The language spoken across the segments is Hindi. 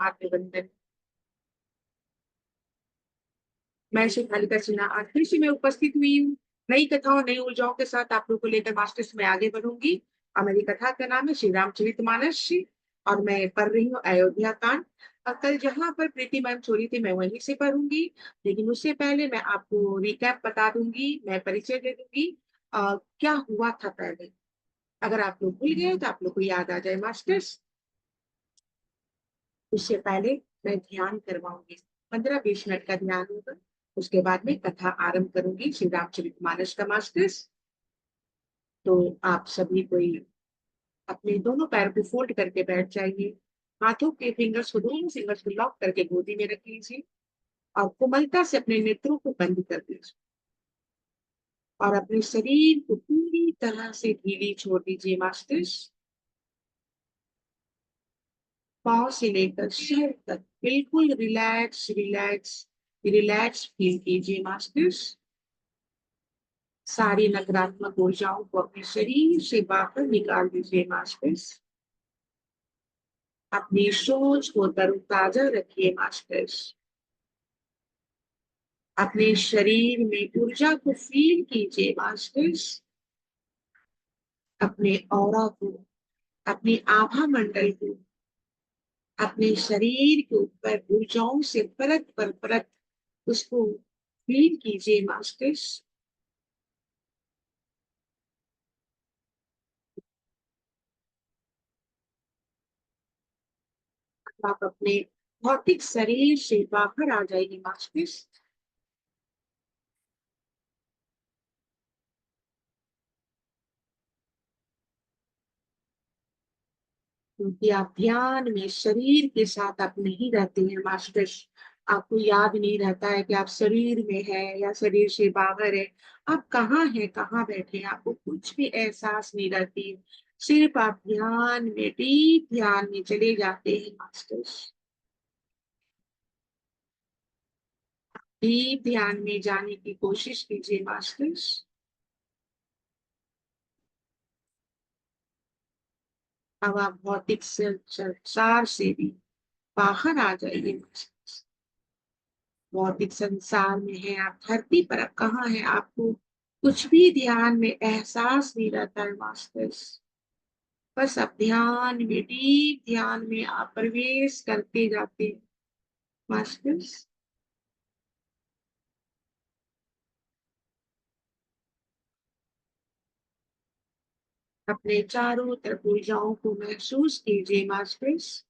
आत्म वंदन। मैं शिवालिका सिन्हा आज फिर से मैं उपस्थित हुई हूँ नई कथाओं नई ऊर्जाओं के साथ आप लोगों को लेकर मास्टर्स में आगे बढ़ूंगी। और मेरी कथा का नाम है श्री रामचरितमानस जी। और मैं पढ़ रही हूँ अयोध्या कांड। और कल जहाँ पर प्रीति मैम छोड़ी थी मैं वहीं से पढ़ूंगी। लेकिन उससे पहले मैं आपको रिकैप बता दूंगी, मैं परिचय दे दूंगी क्या हुआ था पहले। अगर आप लोग भूल गए तो आप लोग को याद आ जाए मास्टर्स। उससे पहले मैं ध्यान करवाऊंगी, 15-20 मिनट का ध्यान होगा। उसके बाद में कथा आरंभ करूंगी श्री रामचरितमानस का मास्टर्स। तो आप सभी कोई अपने दोनों पैर को फोल्ड करके बैठ जाइए। हाथों के फिंगर्स को, दोनों फिंगर्स को लॉक करके गोदी में रख लीजिए। और कोमलता से अपने नेत्रों को बंद कर दीजिए। और अपने शरीर को पूरी तरह से ढीली छोड़ दीजिए मास्टर्स। पांव से लेकर सर तक बिल्कुल रिलैक्स रिलैक्स रिलैक्स फील कीजिए मास्टर्स। सारी नकारात्मक ऊर्जाओं को अपने शरीर से बाहर निकाल दीजिए मास्टर्स। अपनी सोच को तरोताजा रखिए मास्टर्स। अपने शरीर में ऊर्जा को फील कीजिए मास्टर्स। अपने ऑरा को, अपने आभा मंडल को, अपने शरीर के ऊपर ऊर्जाओं से परत पर परत उसको फील कीजिए मास्टर्स। आप अपने भौतिक शरीर से बाहर आ जाइए मास्टर्स। क्योंकि आप ध्यान में शरीर के साथ आप नहीं रहते हैं मास्टर्स। आपको याद नहीं रहता है कि आप शरीर में है या शरीर से बाहर है। आप कहाँ हैं, कहाँ बैठे हैं, आपको कुछ भी एहसास नहीं रहती है। सिर्फ आप ध्यान में, डीप ध्यान में चले जाते हैं मास्टर्स। डीप ध्यान में जाने की कोशिश कीजिए मास्टर्स। अब आप भौतिक संसार से भी बाहर आ जाइए मास्टर्स। भौतिक संसार में है, आप धरती पर, अब कहाँ है आपको कुछ भी ध्यान में एहसास नहीं रहता है मास्टर्स। बस आप ध्यान में, डीप ध्यान में आप प्रवेश करते जाते हैं मास्टर्स। अपने चारों तरफ ऊर्जाओं को महसूस कीजिए मास्टर्स।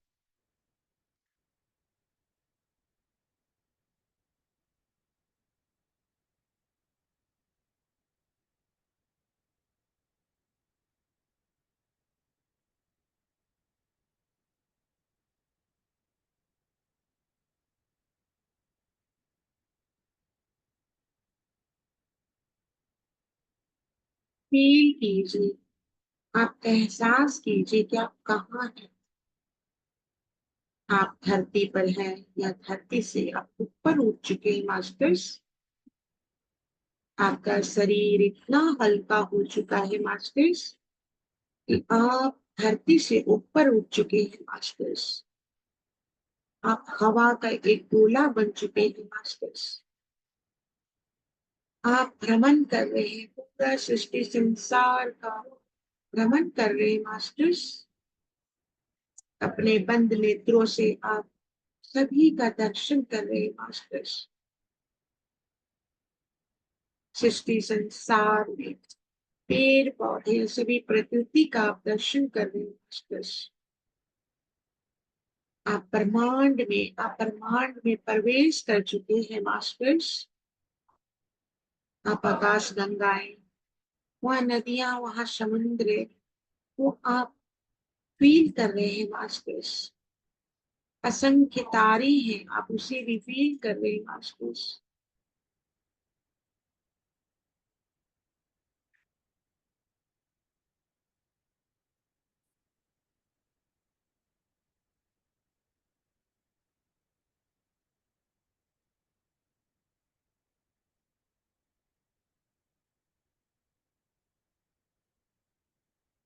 फील कीजिए, आप एहसास कीजिए कि आप कहाँ हैं। आप धरती पर हैं या धरती से आप ऊपर उठ चुके हैं मास्टर्स। आपका शरीर इतना हल्का हो चुका है मास्टर्स कि आप धरती से ऊपर उठ चुके हैं मास्टर्स। आप हवा का एक गोला बन चुके हैं मास्टर्स। आप भ्रमण कर रहे हैं, पूरा सृष्टि संसार का भ्रमण कर रहे हैं मास्टर्स। अपने बंद नेत्रों से आप सभी का दर्शन कर रहे हैं मास्टर्स। सृष्टि संसार में पेड़ पौधे सभी प्रकृति का आप दर्शन कर रहे हैं मास्टर्स। आप ब्रह्मांड में प्रवेश कर चुके हैं मास्टर्स। आप आकाश गंगाएं, वहाँ नदियां, वहाँ समुद्र, वो आप फील कर रहे हैं मास्टर्स। असंख्य तारे हैं, आप उसे भी फील कर रहे हैं मास्टर्स।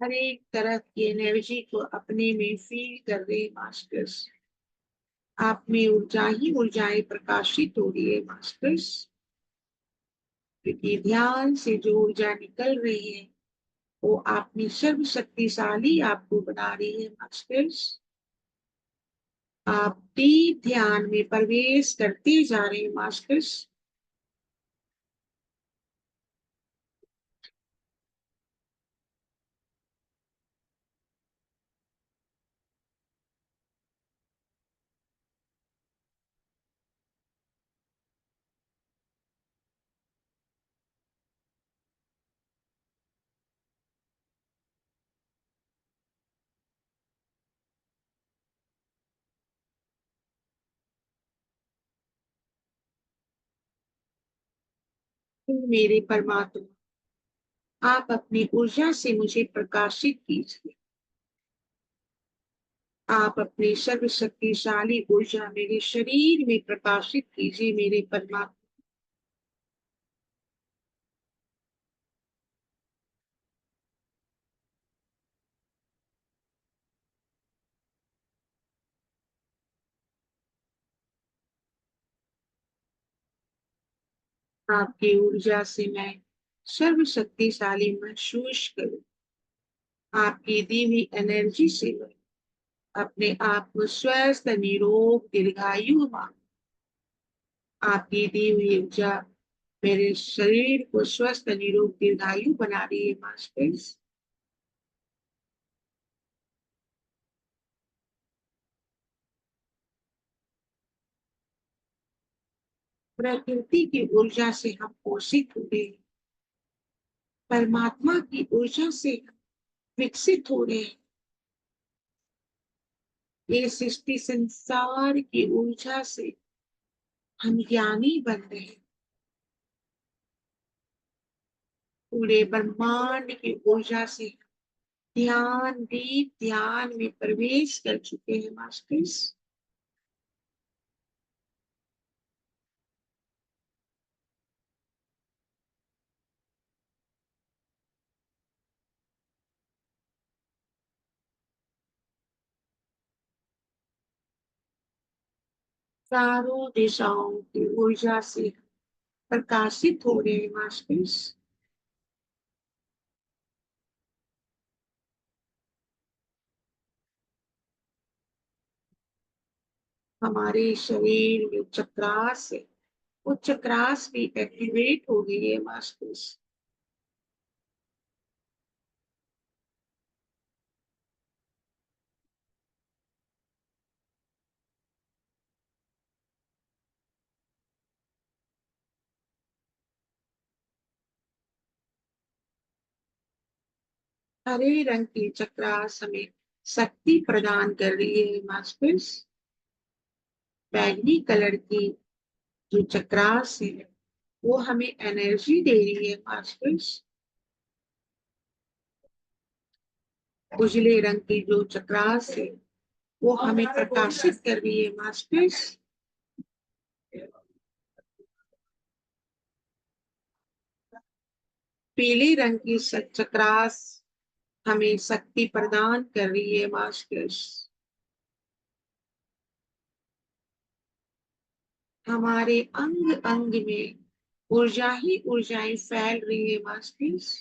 हर एक तरह की एनर्जी को अपने में फील कर रहे हैं मास्टर्स। आप में ऊर्जा ही ऊर्जाएं प्रकाशित हो रही है मास्टर्स, क्योंकि ध्यान से जो ऊर्जा निकल रही है वो आपने सर्वशक्तिशाली आपको बना रही है मास्टर्स। आप डीप ध्यान में प्रवेश करते जा रहे हैं मास्टर्स। मेरे परमात्मा, आप अपनी ऊर्जा से मुझे प्रकाशित कीजिए। आप अपनी सर्वशक्तिशाली ऊर्जा मेरे शरीर में प्रकाशित कीजिए मेरे परमात्मा। आपकी ऊर्जा से मैं सर्वशक्तिशाली महसूस करूं। आपकी दी हुई एनर्जी से मैं अपने आप को स्वस्थ निरोग दीर्घायु मांग। आपकी दी हुई ऊर्जा मेरे शरीर को स्वस्थ निरोग दीर्घायु बना रही है मास्टर्स। प्रकृति की ऊर्जा से हम पोषित हुए, परमात्मा की ऊर्जा से विकसित हो रहे हैं। ये सृष्टि संसार की ऊर्जा से हम ज्ञानी बन रहे हैं। पूरे ब्रह्मांड की ऊर्जा से ध्यान डीप ध्यान में प्रवेश कर चुके हैं मास्टर्स। चारों दिशाओं की ऊर्जा से प्रकाशित हो रहे हैं मास्टर्स। हमारे शरीर में चक्रास है, वो चक्रास भी एक्टिवेट हो गई है मास्टर्स। हरे रंग की चक्रास हमें शक्ति प्रदान कर रही है मास्टर्स। बैगनी कलर की जो चक्रास है वो हमें एनर्जी दे रही है मास्टर्स। उजले रंग की जो चक्रास है वो हमें प्रकाशित कर रही है मास्टर्स। पीले रंग की चक्रास हमें शक्ति प्रदान कर रही है मास्टर्स। हमारे अंग अंग में ऊर्जा ही ऊर्जाएं फैल रही है मास्टर्स।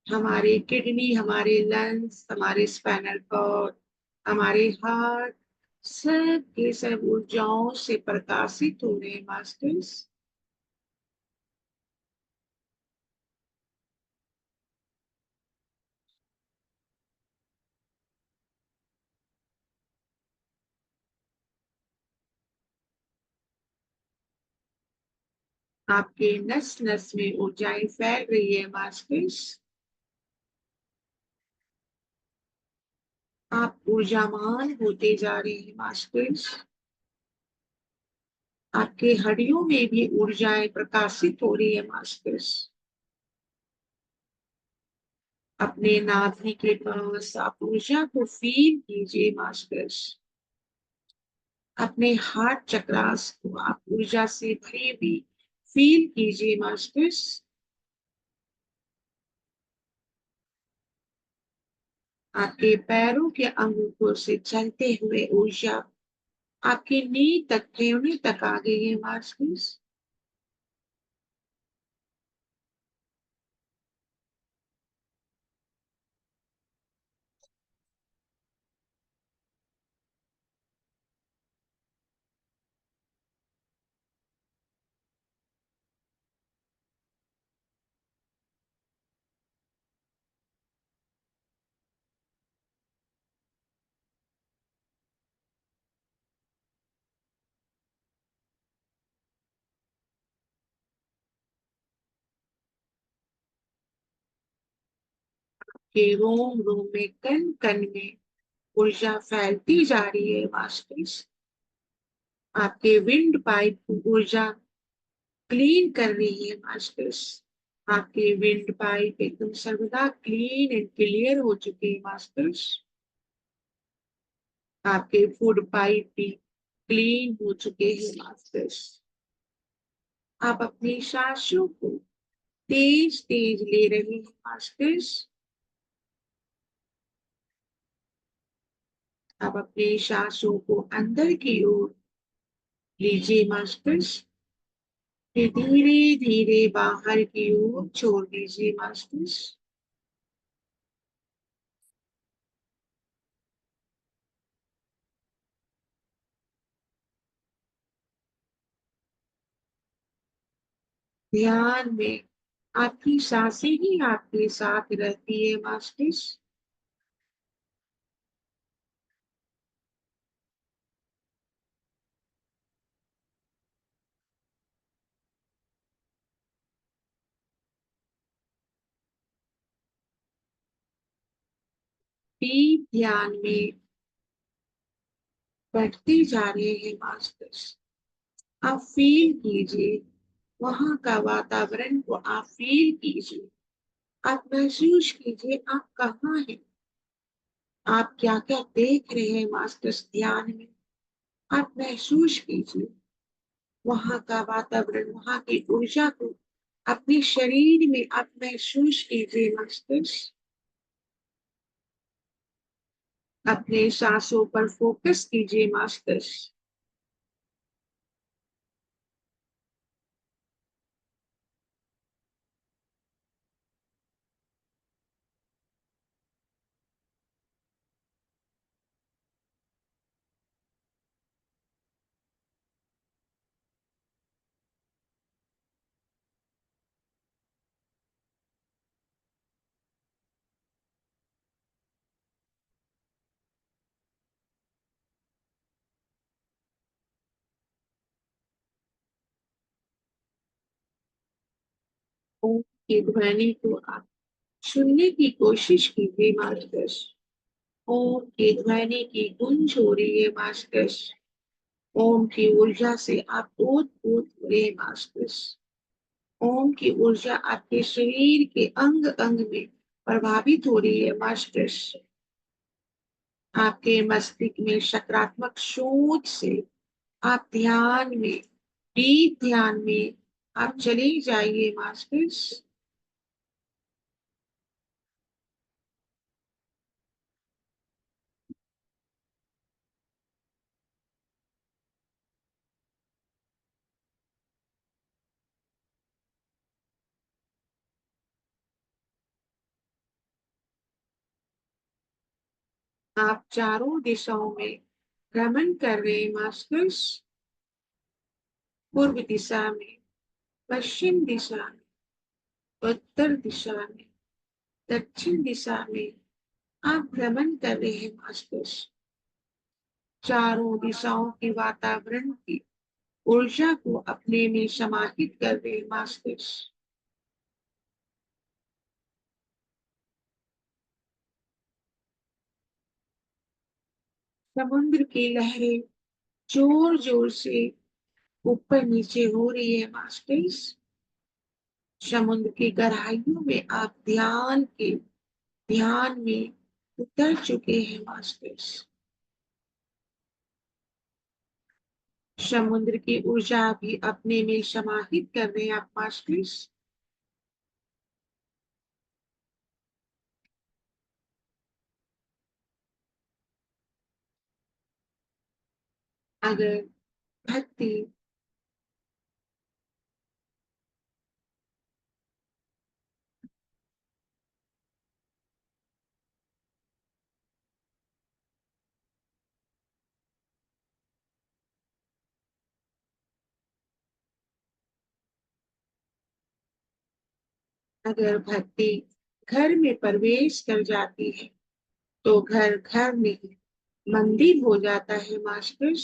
हमारे किडनी, हमारे लंग्स, हमारे स्पाइनल कॉर्ड, हमारे हार्ट, सब के सब ऊर्जाओं से प्रकाशित हो रहे हैं मास्टर्स। आपके नस नस में ऊर्जाएं फैल रही है मास्टर्स। आप ऊर्जावान होते जा रहे हैं मास्टर्स। आपके हड्डियों में भी ऊर्जाएं प्रकाशित हो रही है मास्टर्स। अपने नाभि के पास आप ऊर्जा को फील कीजिए मास्टर्स। अपने हार्ट चक्रास को आप ऊर्जा से भरी हुई फील कीजिए मास्टर्स। आपके पैरों के अंगूठों से चलते हुए ऊर्जा आपके नी तक, ठेवने तक आ गई है मास्टर्स। के रोम रोम में, कण कण में ऊर्जा फैलती जा रही है मास्टर्स। आपके विंड पाइप की ऊर्जा क्लीन कर रही है मास्टर्स। आपके विंड पाइप एकदम सर्वदा क्लीन एंड क्लियर हो चुके हैं मास्टर्स। आपके फूड पाइप भी क्लीन हो चुके हैं मास्टर्स। आप अपनी सांसों को तेज तेज ले रहे हैं मास्टर्स। आप अपनी सांसों को अंदर की ओर लीजिए मास्टर्स, फिर धीरे धीरे बाहर की ओर छोड़ दीजिए मास्टर्स। ध्यान में आपकी सांसें ही आपके साथ रहती है मास्टर्स। डीप ध्यान में बढ़ते जा रहे हैं मास्टर्स। आप फील कीजिए, वहां का वातावरण को आप फील कीजिए। आप महसूस कीजिए आप कहाँ हैं, आप क्या क्या देख रहे हैं मास्टर्स ध्यान में। आप महसूस कीजिए वहां का वातावरण, वहां की ऊर्जा को अपने शरीर में आप महसूस कीजिए मास्टर्स। अपने सांसों पर फोकस कीजिए मास्टर्स। ओम की ध्वनि को आप सुनने की कोशिश कीजिए मास्टर्स। ओम की ध्वनि की गूंज हो रही है मास्टर्स। ओम की ऊर्जा से आप ओत पोत हो रहे हैं मास्टर्स। ओम की ऊर्जा आपके शरीर के अंग अंग में प्रभावित हो रही है मास्टर्स। आपके मस्तिष्क में सकारात्मक सोच से आप ध्यान में, डीप ध्यान में आप चले जाइए मास्टर्स। आप चारों दिशाओं में भ्रमण कर रहे हैं मास्टर्स। पूर्व दिशा में, पश्चिम दिशा में, उत्तर दिशा में, दक्षिण दिशा में आप भ्रमण कर रहे हैं मास्टर्स। चारों दिशाओं के वातावरण की ऊर्जा को अपने में समाहित कर रहे हैं मास्टर्स। समुद्र की लहरें जोर जोर से ऊपर नीचे हो रही है मास्टर्स। समुद्र की गहराइयों में आप ध्यान में उतर चुके हैं मास्टर्स। समुद्र की ऊर्जा भी अपने में समाहित कर रहे हैं आप मास्टर्स। अगर भक्ति अगर भक्ति घर में प्रवेश कर जाती है तो घर घर नहीं मंदिर हो जाता है मास्टर।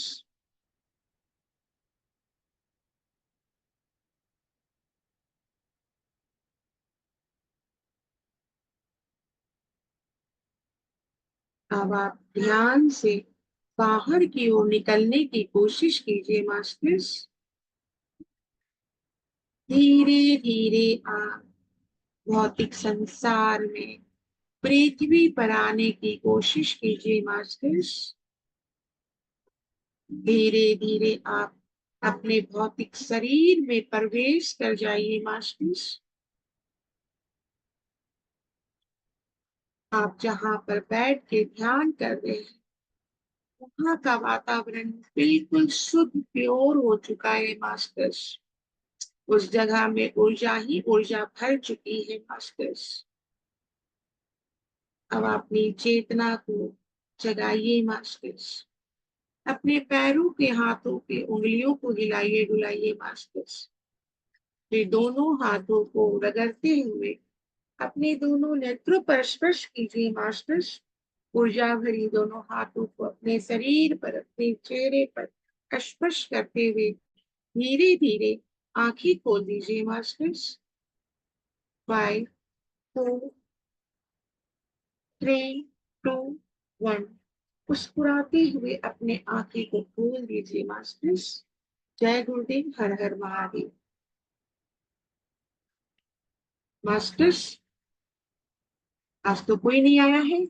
अब आप ध्यान से बाहर की ओर निकलने की कोशिश कीजिए मास्टर। धीरे धीरे आप भौतिक संसार में पृथ्वी पर आने की कोशिश कीजिए मास्टर। धीरे धीरे आप अपने भौतिक शरीर में प्रवेश कर जाइए मास्टर। आप जहां पर बैठ के ध्यान कर रहे हैं वहां का वातावरण बिल्कुल शुद्ध प्योर हो चुका है मास्टर्स। उस जगह में ऊर्जा ही ऊर्जा भर चुकी है मास्टर्स। अब अपनी चेतना को जगाइए मास्टर्स। अपने पैरों के हाथों के उंगलियों को हिलाइए डुलाइए मास्टर्स। फिर दोनों हाथों को रगड़ते हुए अपने दोनों नेत्रों पर स्पर्श कीजिए मास्टर्स। ऊर्जा भरी दोनों हाथों को अपने शरीर पर अपने चेहरे पर स्पर्श करते हुए धीरे धीरे आंखें खोल दीजिए मास्टर्स। 5 4 3 2 1 मुस्कुराते हुए अपने आंखें को खोल दीजिए मास्टर्स। जय गुरुदेव। हर हर महादेव। मास्टर्स आज तो कोई नहीं आया है।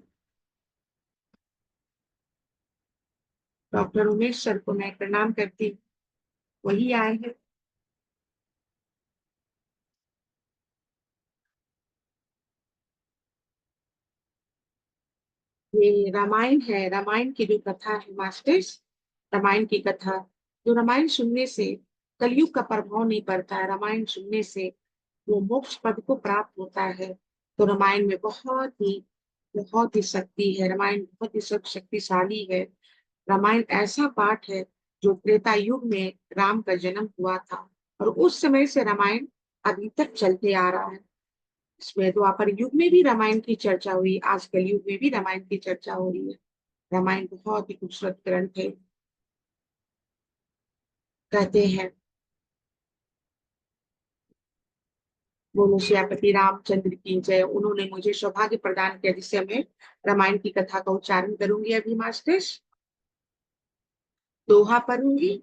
डॉक्टर उमेश सर को मैं प्रणाम करती हूँ, वही आए हैं। ये रामायण है, रामायण की जो कथा है मास्टर्स, रामायण की कथा। जो रामायण सुनने से कलयुग का प्रभाव नहीं पड़ता है, रामायण सुनने से वो मोक्ष पद को प्राप्त होता है। तो रामायण में बहुत ही शक्ति है, रामायण बहुत ही शक्तिशाली है। रामायण ऐसा पाठ है जो त्रेता युग में राम का जन्म हुआ था और उस समय से रामायण अभी तक चलते आ रहा है। इसमें द्वापर युग में भी रामायण की चर्चा हुई, आज कल युग में भी रामायण की चर्चा हो रही है। रामायण बहुत ही खूबसूरत ग्रंथ है। कहते हैं बोलो सियापति रामचंद्र की जय। उन्होंने मुझे सौभाग्य प्रदान किया जिससे मैं रामायण की कथा का उच्चारण करूंगी अभी मास्टर्स। दोहा पढ़ूंगी।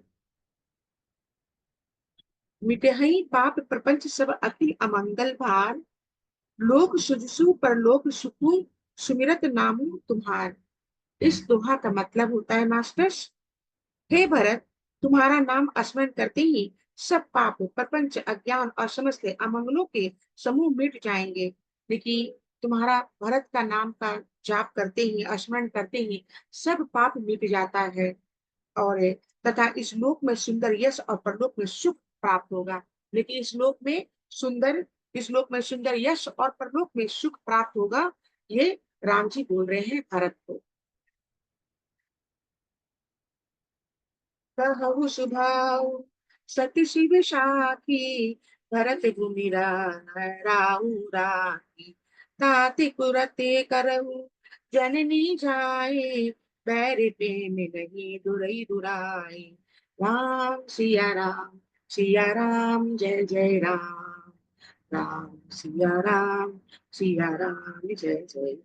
मिटहि पाप प्रपंच सब अति अमंगल भार, लोक सुजसु पर लोक सुखु सुमिरत नामु तुम्हार। इस दोहा का मतलब होता है मास्टर्स, हे भरत, तुम्हारा नाम स्मरण करते ही सब पाप प्रपंच अज्ञान और समस्त अमंगलों के समूह मिट जाएंगे। लेकिन तुम्हारा भरत का नाम का जाप करते ही स्मरण करते ही सब पाप मिट जाता है और तथा इस लोक में सुंदर यश और परलोक में सुख प्राप्त होगा। लेकिन इस लोक में सुंदर यश और परलोक में सुख प्राप्त होगा। ये राम जी बोल रहे हैं भरत को। कहु सुभाव सत्य शिव साखी, भरत भूमि राहु राखी। ताति कुरते करहु जननी जाए, बैर प्रेम नहीं दुरई दुराई। सिया राम जय जय राम। राम सिया राम जय जय।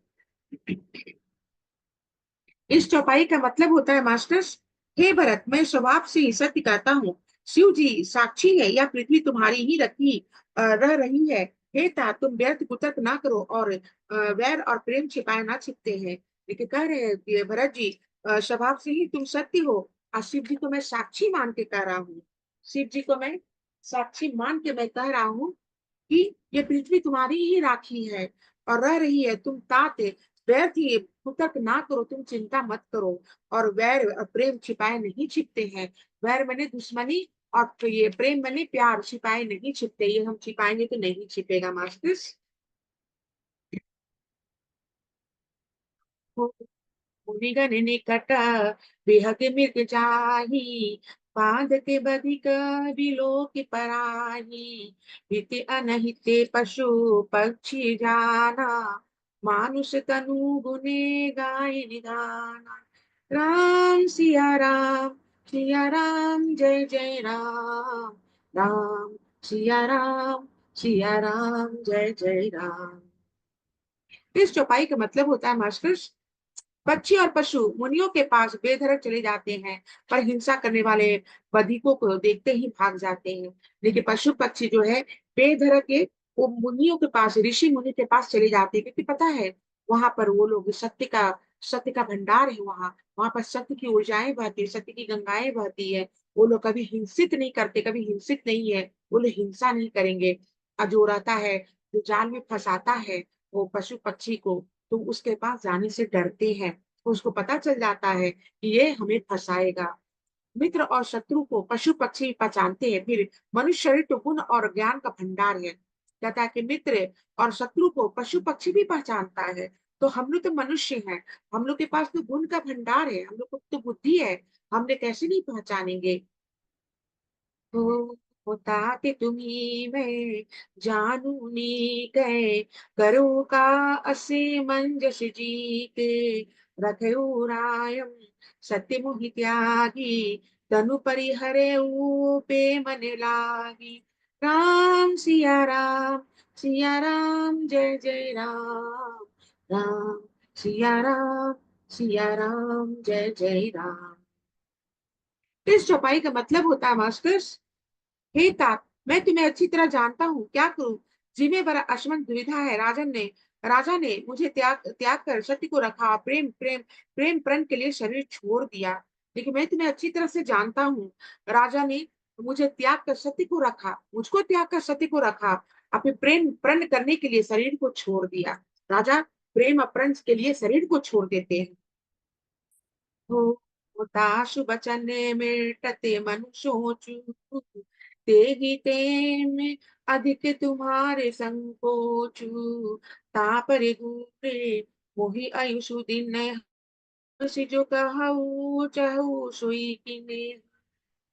इस चौपाई का मतलब होता है मास्टर्स, हे भरत, मैं स्वभाव से ही सत्य कहता हूँ। शिव जी साक्षी है, यह पृथ्वी तुम्हारी ही रह रही है। हे ता तुम व्यर्थ कुतर्क ना करो और वैर और प्रेम छिपाए ना छिपते हैं। लेकिन कह रहे हैं कि भरत जी स्वभाव से ही तुम सत्य हो और शिव जी को मैं साक्षी मान के कह रहा हूँ। शिव जी को मैं साक्षी मान के मैं कह रहा हूँ कि ये पृथ्वी तुम्हारी ही राखी है और रह रही है। तुम तात वैर थी, कुतर्क ना करो, तुम चिंता मत करो। और वैर और प्रेम छिपाए नहीं छिपते हैं। वैर मैंने दुश्मनी, और ये प्रेम मैंने प्यार, छिपाए नहीं छिपते, ये हम छिपाएंगे तो नहीं छिपेगा मास्टर्स। मुनिगण निकट बेहद मृग जाहि, बांध के बधिक बिलोक पराहि। हिते अनहिते पशु पक्षी जाना, मानुष तनु गुने गाय निधाना। राम सिया राम, सिया राम, जय जय राम। राम सिया राम, सिया राम, जय जय राम। इस चौपाई का मतलब होता है मास्टर्स, पक्षी और पशु मुनियों के पास बेधड़क चले जाते हैं, पर हिंसा करने वाले बधिकों को देखते ही भाग जाते हैं। लेकिन पशु पक्षी जो है बेधड़क के, वो मुनियों के पास, ऋषि मुनि के पास चले जाते हैं, क्योंकि पता है वहां पर वो लोग सत्य का भंडार है। वहां वहां पर सत्य की ऊर्जाएं बहती है, सत्य की गंगाएं बहती है। वो लोग कभी हिंसित नहीं करते, कभी हिंसित नहीं है, वो लोग हिंसा नहीं करेंगे। और जो रहता है, जो जाल में फंसाता है वो पशु पक्षी को, तो उसके पास जाने से डरते हैं। तो उसको पता चल जाता है कि ये हमें फंसाएगा। मित्र और शत्रु को पशु पक्षी पहचानते हैं। फिर मनुष्य शरीर तो गुण और ज्ञान का भंडार है। कहता है कि मित्र और शत्रु को पशु पक्षी भी पहचानता है। तो हम लोग तो मनुष्य हैं, हम लोग के पास तो गुण का भंडार है, हम लोग को तो बुद्धि है, हमने कैसे नहीं पहचानेंगे। हो होताते तुम्ही मैं जानू नी गए, करो का असे मंजस जीते। रखऊ रायम सत्य मोहि त्यागी, तनु परिहरे पे मन लागी। राम सिया राम, सिया राम, जय जय राम। राम सिया राम, सिया राम, जय जय राम। इस चौपाई का मतलब होता है मास्टर्स, हे तात, मैं तुम्हें अच्छी तरह जानता हूँ, क्या करूं। जी में बड़ा अशमन दुविधा है। राजा ने मुझे त्याग त्याग कर सत्य को रखा, प्रेम प्रण के लिए शरीर छोड़ दिया। लेकिन मैं तुम्हें अच्छी तरह से जानता हूँ, राजा ने मुझे त्याग कर सत्य को रखा, मुझको त्याग कर सत्य को रखा, अपने प्रेम प्रण करने के लिए शरीर को छोड़ दिया। राजा प्रेम और प्रण के लिए शरीर को छोड़ देते हैं। हो होता शुभ वचन मिटते मन सोचू, तेहि ते में अधिक तुम्हारे संकोचू। तापर दूरे मोहि आयुषु दिन, हसी जो कहू चहु सोई किने।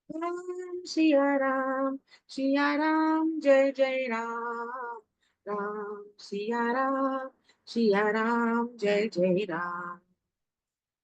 राम सिया राम, सिया राम, जय जय राम। राम सिया राम, सिया राम, जय जय राम।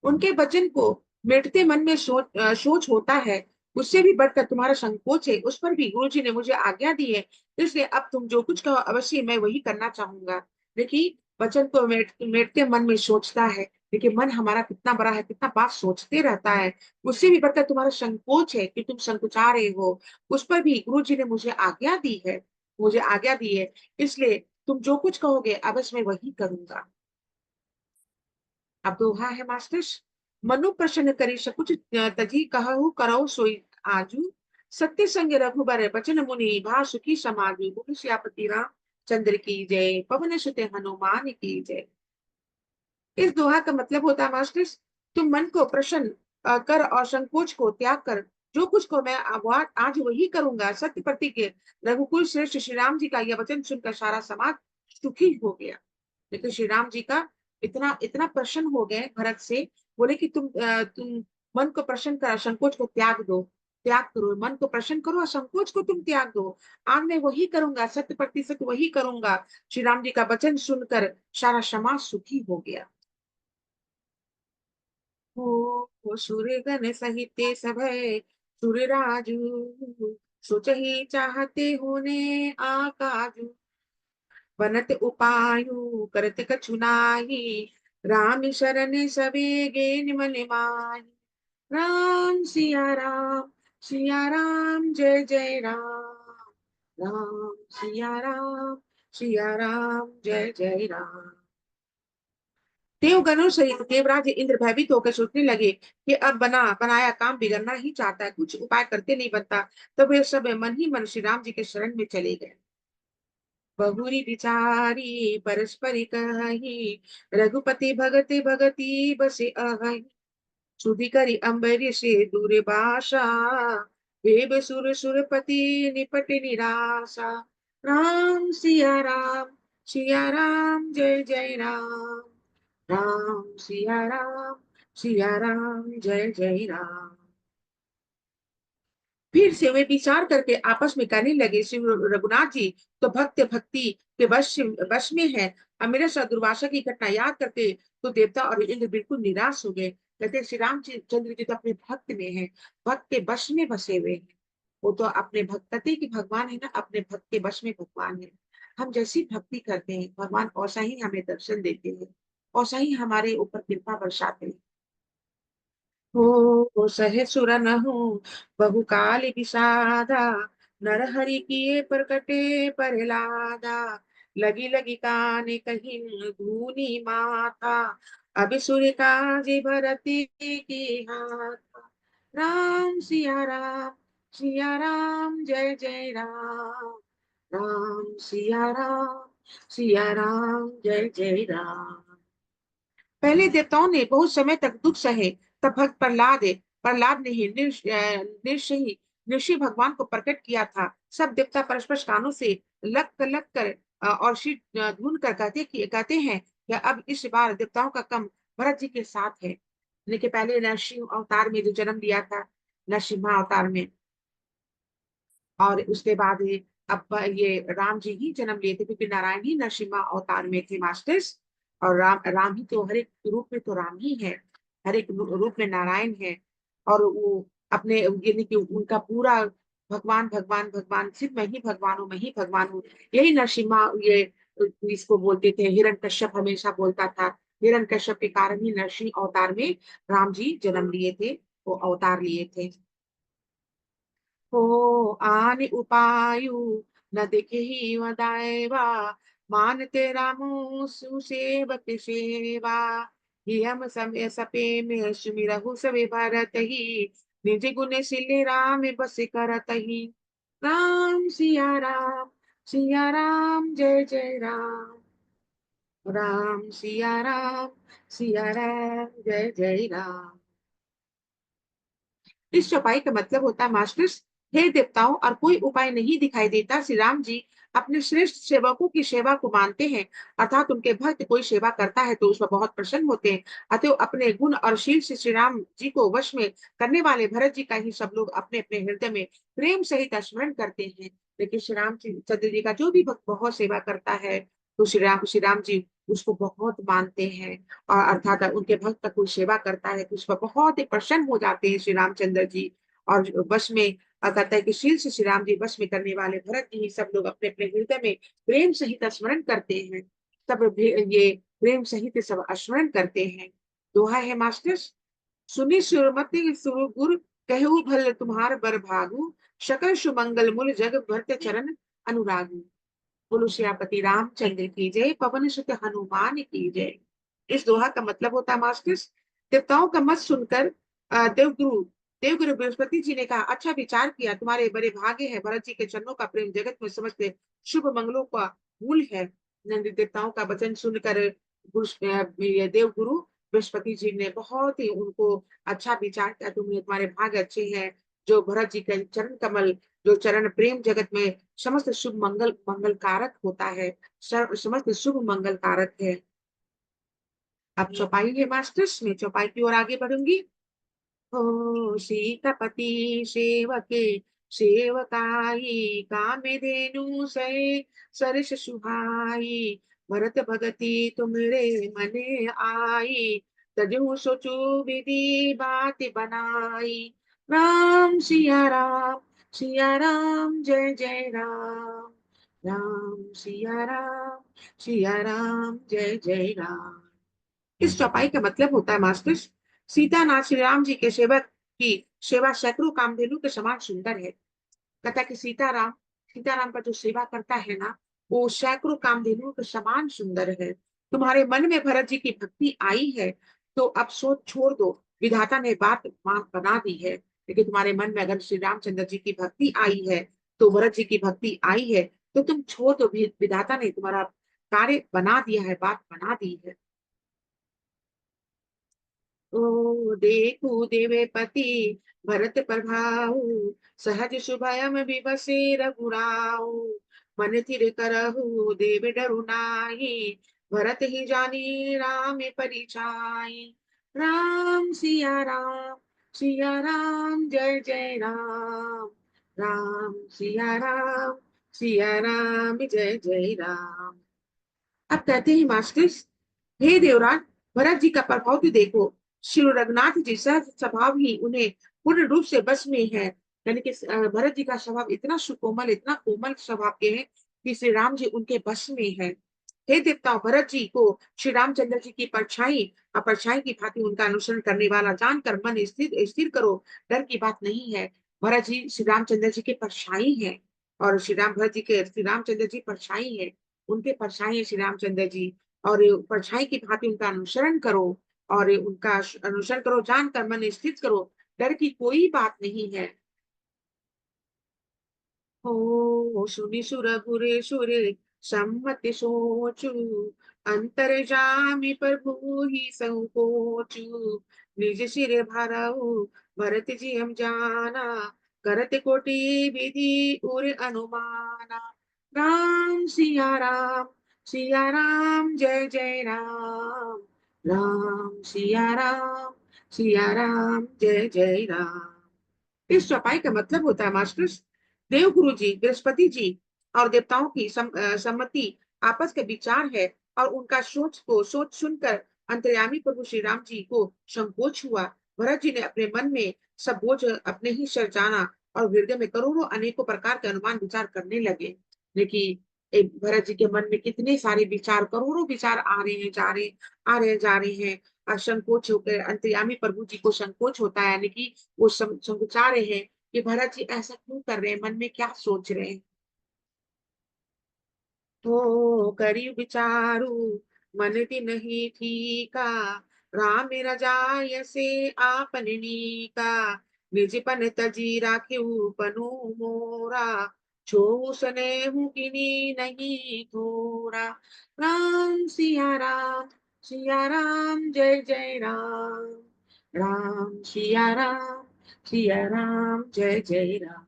उनके वचन को मिटते मन में सोच होता है, उससे भी बढ़कर तुम्हारा संकोच है, उस पर भी गुरु जी ने मुझे आज्ञा दी है। इसलिए अब तुम जो कुछ कहो अवश्य मैं वही करना चाहूंगा। देखिए, वचन को मिटते मन में सोचता है। देखिए, मन हमारा कितना बड़ा है, कितना बात सोचते रहता है। उससे भी बढ़कर तुम्हारा संकोच है कि तुम संकुचा रहे हो, उस पर भी गुरु जी ने मुझे आज्ञा दी है, मुझे आज्ञा दी है। इसलिए तुम जो कुछ कहोगे अवश्य मैं वही करूंगा। अब दोहा है मास्टर्स, मनु प्रश्न करी सकुच तजी कहु करौ सोई आजू। सत्य संग रघुबर बचन मुनि भासु की समाजू। बोलो सियापति राम चंद्र की जय, पवन सुत हनुमान की जय। इस दोहा का मतलब होता है मास्टर्स, तुम मन को प्रसन्न कर और संकोच को त्याग कर, जो कुछ को मैं आज वही करूंगा। सत्य प्रतिज्ञ रघुकुल श्रेष्ठ श्री राम जी का यह वचन सुनकर सारा समाज सुखी हो गया। लेकिन श्री राम जी का इतना इतना प्रसन्न हो गए भरत से, बोले कि तुम मन को प्रसन्न कर, संकोच को त्याग दो, त्याग करो, मन को प्रसन्न करो और संकोच को तुम त्याग दो। आज मैं वही करूंगा, सत्य प्रतिशत वही करूंगा। श्री राम जी का वचन सुनकर सारा समाज सुखी हो गया। हो सूर्यगण सहित सभय सुर राजू, सोचहि चाहते होने आकाजू। बनत उपायु करत कछु नाही, राम शरण सबे गेन मन माही। राम सिया राम, जय जय राम। राम सिया राम, जय जय राम। देवगणों सहित देवराज इंद्र भयभीत होकर सोचने लगे कि अब बनाया काम बिगड़ना ही चाहता है, कुछ उपाय करते नहीं बनता। तो वे सब मन ही मन श्री राम जी के शरण में चले गए। बहुरी बिचारी परस्परि कहि, रघुपति भगति भगति बसे अहि। सुधि करी अम्बरीश दूरभाषा, देव सुर सुरपति निपट निराशा। राम सिया राम जय जय राम। राम सिया राम जय जय राम। फिर से वे विचार करके आपस में कहने लगे, श्री रघुनाथ जी तो भक्त भक्ति के वश में है। अमीरसा दुर्वासा की घटना याद करके तो देवता और इंद्र बिल्कुल निराश हो गए। कहते श्री रामचंद्र जी तो अपने भक्त में है, भक्त के वश में बसे हुए हैं। वो तो अपने भक्ति की भगवान है ना, अपने भक्त के वश में भगवान है। हम जैसी भक्ति करते हैं भगवान वैसा ही हमें दर्शन देते हैं, वैसा ही हमारे ऊपर कृपा बरसाते हैं। हो सहे सुर नहु बहु काल विषादा, नर हरि किए प्रकटे प्रहलादा। लगी लगी काने कहीं धूनी माथा, अब सुर काज भरती की हाथा। राम सिया राम जय जय राम। राम सिया राम जय जय राम। पहले देवताओं ने बहुत समय तक दुख सहे, तब भक्त प्रहलाद ने ही निश्चय भगवान को प्रकट किया था। सब देवता परस्पर कानों से लग कर और शीट ढूंढ कर कहते हैं कि अब इस बार देवताओं का कम भरत जी के साथ है। लेकिन पहले नरसिंह अवतार में जो जन्म लिया था, नरसिम्हा अवतार में, और उसके बाद अब ये राम जी ही जन्म लिए थे, क्योंकि नारायण ही नरसिम्हा अवतार में थे मास्टर्स। और राम राम ही तो हर एक रूप में तो राम ही है, हर एक रूप में नारायण है। और वो अपने यानी कि उनका पूरा भगवान भगवान भगवान, सिर्फ मैं ही भगवान हूँ, मैं ही भगवान हूँ, यही नरसिम्हा ये इसको बोलते थे। हिरण्यकश्यप हमेशा बोलता था, हिरण्यकश्यप के कारण ही नरसिंह अवतार में राम जी जन्म लिए थे, वो अवतार लिए थे। हो आन उपायु न दिखे ही वदायवा, मानते रामो सुसेवक सेवा। हियम समय सपे में सुमिरहु सबे भरत ही, निज गुण सिले राम बस करत ही। राम सिया राम जय जय राम। राम सिया राम जय जय राम। इस चौपाई का मतलब होता है मास्टर्स, हे देवताओं और कोई उपाय नहीं दिखाई देता, श्री राम जी अपने श्रेष्ठ सेवकों की सेवा को मानते हैं। अर्थात उनके भक्त कोई सेवा करता है तो उस पर बहुत प्रसन्न होते हैं। अतः अपने गुण और शील से श्री राम जी को वश में करने वाले भरत जी का ही सब लोग अपने अपने हृदय में प्रेम सहित स्मरण करते हैं। लेकिन श्री रामचंद्र जी का जो भी भक्त बहुत सेवा करता है तो श्री राम जी उसको बहुत मानते हैं। और अर्थात उनके भक्त का कोई सेवा करता है तो उस पर बहुत ही प्रसन्न हो जाते हैं श्री रामचंद्र जी। और वश में कहता है कि शील से श्री राम जी वश में करने वाले भरत जी सब लोग अपने अपने हृदय में प्रेम सहित स्मरण करते हैं। ये प्रेम सहित सब स्मरण करते हैं। दोहा है मास्टर्स, सुनि सुरमति सुरगुर, कहु भल तुम्हार बर भागु, सकल सुमंगल मूल जग भरत चरण अनुरागु। बोलो श्यापति रामचंद्र की जय, पवन सुत हनुमान की जय। इस दोहा का मतलब होता है मास्टर्स, देवताओं का मत सुनकर देवगुरु बृहस्पति जी ने कहा, अच्छा विचार किया, तुम्हारे बड़े भाग्य है, भरत जी के चरणों का प्रेम जगत में समझते शुभ मंगलों का मूल है। नंदी देवताओं का वचन सुनकर ये देवगुरु बृहस्पति जी ने बहुत ही उनको अच्छा विचार किया, तुम्हारे भाग्य अच्छे हैं, जो भरत जी के चरण कमल, जो चरण प्रेम जगत में समस्त शुभ मंगल कारक होता है, समस्त शुभ मंगल कारक है। अब चौपाई है मास्टर्स, में चौपाई की ओर आगे बढ़ूंगी। हो सीतापति सेवके सेवकाई, कामधेनु सै सरस सुहाई। भरत भगति तुमरे मने आई, तजहु सोचो विधि बात बनाई। सिया राम जय जय राम। सिया राम जय जय राम। इस चौपाई का मतलब होता है मास्टर्स, सीतानाथ श्री राम जी के सेवक की सेवा सैकड़ों कामधेनु के समान सुंदर है। कहता कि सीताराम का जो सेवा करता है ना, वो सैकड़ों कामधेनुओं के समान सुंदर है। तुम्हारे मन में भरत जी की भक्ति आई है तो अब सोच छोड़ दो, विधाता ने बात बना दी है। लेकिन तुम्हारे मन में अगर श्री रामचंद्र जी की भक्ति आई है, तो भरत जी की भक्ति आई है, तो तुम छोड़ दो, विधाता ने तुम्हारा कार्य बना दिया है, बात बना दी है। ओ देखो देवे पति भरत प्रभाऊ, सहज शुभयम विवसे रघुराऊ। मन थिर करहु देव डरु नाहि, भरत ही जानी राम परिछाई। राम सिया राम जय जय राम। राम सिया राम जय जय राम। अब कहते हैं मास्टर्स, हे देवराज, भरत जी का प्रभाव तो देखो। श्री रघुनाथ जी सहज स्वभाव ही उन्हें पूर्ण रूप से बस में है। यानी कि भरत जी का स्वभाव इतना सुकोमल, इतना कोमल स्वभाव के हैं कि श्री राम जी उनके बस में है। हे देवताओं, भरत जी को श्री रामचंद्र जी की परछाई और परछाई की भांति उनका अनुसरण करने वाला जानकर मन स्थिर स्थिर करो, डर की बात नहीं है। भरत जी श्री रामचंद्र जी के परछाई है, और श्री राम भरत जी के श्री रामचंद्र जी परछाई है, उनके परछाई है श्री रामचंद्र जी। और परछाई की भांति उनका अनुसरण करो, और उनका अनुसरण करो, जानकर मन स्थित करो, डर की कोई बात नहीं है। हो सुनि सुर गुरे सुरे सम्मति सोचु, अंतर जामि प्रभु ही संकोचु। निज सिर भरऊ भरत जी हम जाना, करत कोटि विधि उर अनुमाना। सिया राम जय जय राम। सिया राम जय जय राम। इस चौपाई का मतलब होता है मास्टर्स, देव गुरु जी, बृहस्पति जी और देवताओं की सम्मति, आपस के विचार है, और उनका सोच सुनकर अंतर्यामी प्रभु श्री राम जी को संकोच हुआ। भरत जी ने अपने मन में सब बोझ अपने ही सर जाना, और हृदय में करोड़ों अनेकों प्रकार के अनुमान विचार करने लगे। देखिए, भरत जी के मन में कितने सारे विचार, करोड़ों विचार आ रहे हैं, जा रहे आ रहे जा रहे हैं। संकोच होकर अंतर्यामी प्रभु जी को संकोच होता है, यानी कि वो समझा रहे हैं कि भरत जी ऐसा क्यों कर रहे हैं, मन में क्या सोच रहे हैं। तो करी विचारु मन दिन ही ठीका, राम रजाय से आपन नीका। निजपन तजी राखिउ पनु मोरा, छो सनेहु किनी नहीं थोरा। राम सिया राम जय जय राम। राम सिया राम जय जय राम।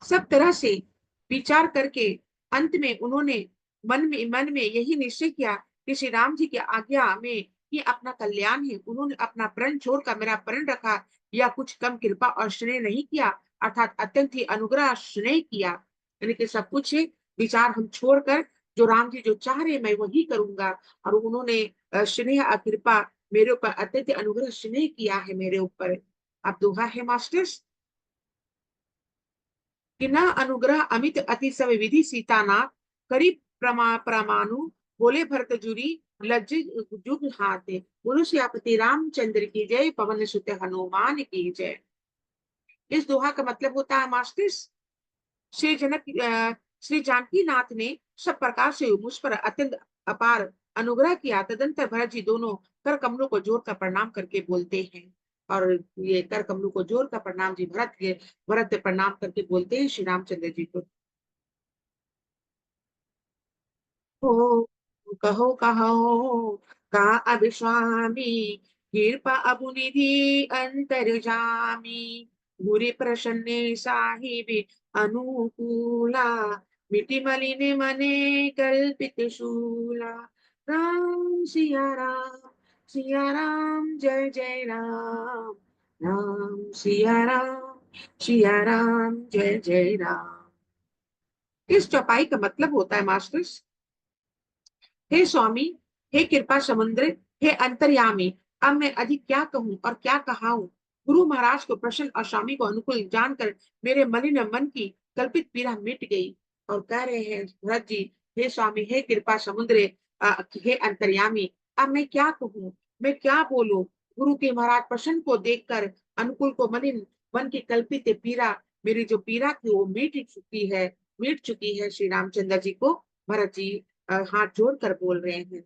सब तरह से विचार करके अंत में उन्होंने मन में यही निश्चय किया कि श्री राम जी की आज्ञा में ही अपना कल्याण है। उन्होंने अपना प्रण छोड़कर मेरा प्रण रखा, या कुछ कम कृपा और स्नेह नहीं किया, अर्थात अत्यंत ही अनुग्रह स्नेह किया। यानी कि सब कुछ विचार हम छोड़कर जो राम जी जो चाह रहे मैं वही करूंगा। और उन्होंने स्नेह और कृपा मेरे ऊपर, अत्यंत अनुग्रह स्नेह किया है मेरे ऊपर। अब दोहा है मास्टर्स, कि न अनुग्रह अमित अति सब विधि सीताना, करी प्रमाणु बोले भरत जुरी, लज्जित जुग हाथे। मनुष्यपति रामचंद्र की जय, पवन सुत हनुमान की जय। इस दोहा का मतलब होता है मास्टर्स, श्री जनक श्री जानकी नाथ ने सब प्रकार से मुझ पर अत्यंत अपार अनुग्रह किया। तदंतर भरत जी दोनों कर कमलों को जोड़कर प्रणाम करके बोलते हैं, और ये कर कमलों को जोड़कर प्रणाम जी भरत पे प्रणाम करके बोलते हैं श्री रामचंद्र जी को। हो कहो कहा अब स्वामी, कृपा अबु निधि अंतर जामी। बुरे प्रसन्न साहिब अनुकूला, मिटि मलिन मने कल्पित शूला। सिया राम जय जय राम। सिया राम जय जय राम। इस चौपाई का मतलब होता है मास्टर्स, हे स्वामी, हे कृपा समुद्र, हे अंतर्यामी, अब मैं अधिक क्या कहूँ और क्या कहाऊं। गुरु महाराज को प्रसन्न और स्वामी को अनुकूल जानकर मेरे मलिन मन की कल्पित पीड़ा मिट गई। और कह रहे हैं भरत जी, हे स्वामी, हे कृपा समुद्र, हे अंतर्यामी, अब मैं क्या कहूँ, मैं क्या बोलूं। गुरु के महाराज प्रसन्न को देखकर अनुकूल को मलिन मन की कल्पित पीड़ा, मेरी जो पीड़ा थी वो मिट चुकी है श्री रामचंद्र जी को भरत जी हाथ जोड़कर बोल रहे हैं।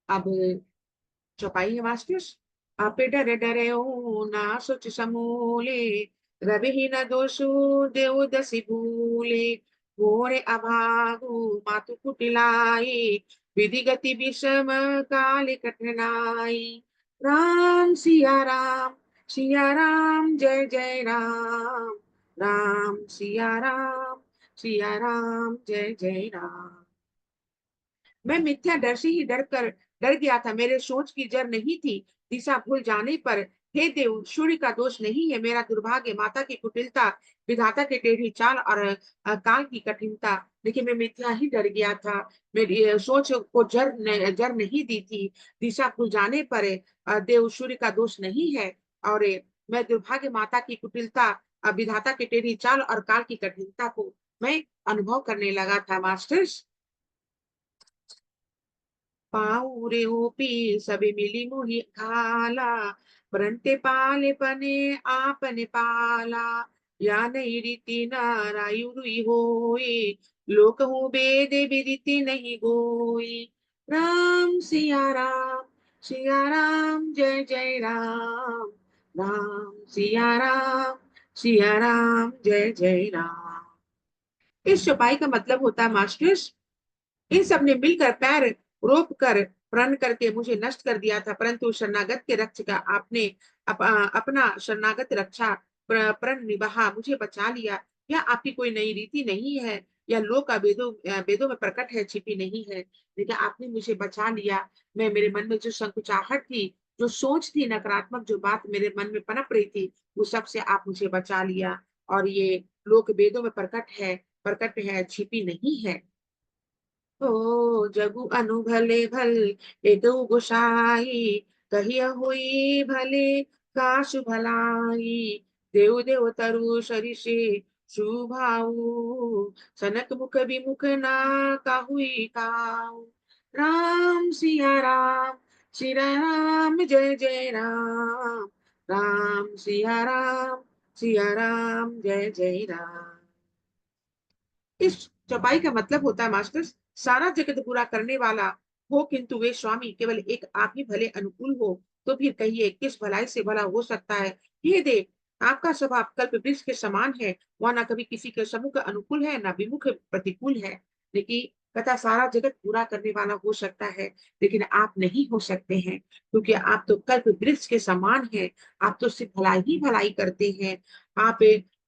अब चौपाई है मास्टर्स, आप डरे डरे ना सोच समूले, रविहीन दोषो देव दसी भूले, मोरे अभागु मातु कुटिलाई, विधि गति विषम काल कठिनाई। राम सिया राम जय जय राम, राम सिया राम जय जय राम। मैं मिथ्या डर से ही डर गया था, मेरे सोच की जर नहीं थी दिशा भूल जाने पर। हे देव, सूर्य का दोष नहीं है मेरा दुर्भाग्य, माता की कुटिलता, विधाता की टेढ़ी चाल और काल की कठिनता। लेकिन मैं मिथ्या ही डर गया था, मेरी सोच को जर नहीं दी थी दिशा भूल जाने पर। देव, सूर्य का दोष नहीं है, और मैं दुर्भाग्य माता की कुटिलता, विधाता की टेढ़ी चाल और काल की कठिनता को मैं अनुभव करने लगा था मास्टर्स। पाऊरे ऊपी सबे मिली मुहि खाला, परंते पाले पने आपने पाला, या नहीं रीति नारायुरी होई, लोक हूँ बेद विदिति नहीं गोई। राम सिया राम जय जय राम, राम सिया राम जय जय राम। इस चौपाई का मतलब होता है मास्टर्स, इन सब ने मिलकर पैर रोप कर प्रण करके मुझे नष्ट कर दिया था, परंतु शरणागत के रक्षक आपने अपना शरणागत रक्षा प्रण निभाा, मुझे बचा लिया। यह आपकी कोई नई रीति नहीं है, यह लोक का वेदों में प्रकट है, छिपी नहीं है। लेकिन आपने मुझे बचा लिया। मैं, मेरे मन में जो संकुचाहट थी, जो सोच थी नकारात्मक, जो बात मेरे मन में पनप रही थी, वो सब से आप मुझे बचा लिया। और ये लोक वेदों में प्रकट है, छिपी नहीं है। ओ जगु अनु भले भल एदो गोसाई, कहिया हुई भले काशु भलाई, देव देव तरु सरिषे शुभाऊ, सनक मुख विमुख ना काहुई काऊ। राम सिया राम जय जय राम, राम सिया राम जय जय राम। इस चौपाई का मतलब होता है मास्टर, सारा जगत पूरा करने वाला हो किंतु वे स्वामी केवल एक आप ही भले अनुकूल हो, तो फिर कहिए किस भलाई से भला हो सकता है। ये देव, आपका स्वभाव कल्प वृक्ष के समान है, वह ना कभी किसी के सम्मुख अनुकूल है, ना विमुख प्रतिकूल है। लेकिन कथा सारा जगत पूरा करने वाला हो सकता है, लेकिन आप नहीं हो सकते हैं, क्योंकि आप तो कल्प वृक्ष के समान है। आप तो सिर्फ भलाई ही भलाई करते हैं, आप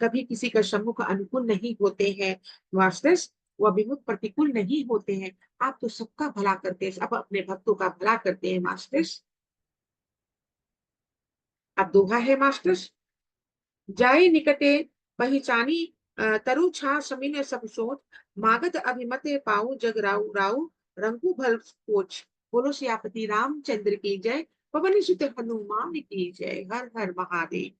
कभी किसी का सम्मुख अनुकूल नहीं होते हैं मास्टर्स, वह विमुख प्रतिकूल नहीं होते हैं। आप तो सबका भला करते हैं, अब अपने भक्तों का भला करते हैं मास्टर्स। अब दोहा है मास्टर्स, जाय निकटे पहचानी, तरु छा समिन सब सोच, मागत अभिमत पाऊ जग राउ राउ, रंगू भल पोच। बोलो सियापति रामचंद्र की जय, पवन सुत हनुमान की जय, हर हर महादेव।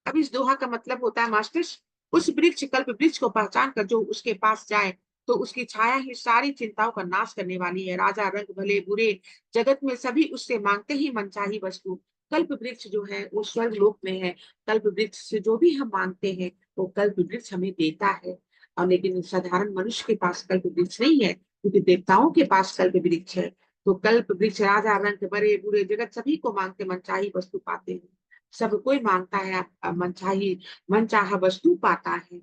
अब इस दोहा का मतलब होता है मास्टर्स, उस वृक्ष कल्प वृक्ष को पहचान कर जो उसके पास जाए, तो उसकी छाया ही सारी चिंताओं का नाश करने वाली है। राजा रंग भले बुरे जगत में सभी उससे मांगते ही मनचाही वस्तु। कल्प वृक्ष जो है वो स्वर्ग लोक में है। कल्प वृक्ष से जो भी हम मांगते हैं वो कल्प वृक्ष हमें देता है। और लेकिन साधारण मनुष्य के पास कल्प वृक्ष नहीं है, क्योंकि देवताओं के पास कल्प वृक्ष है। तो कल्प वृक्ष राजा रंग बड़े बुरे जगत सभी को मांगते मनचाही वस्तु पाते हैं। सब कोई मांगता है, मनचाहा वस्तु पाता है।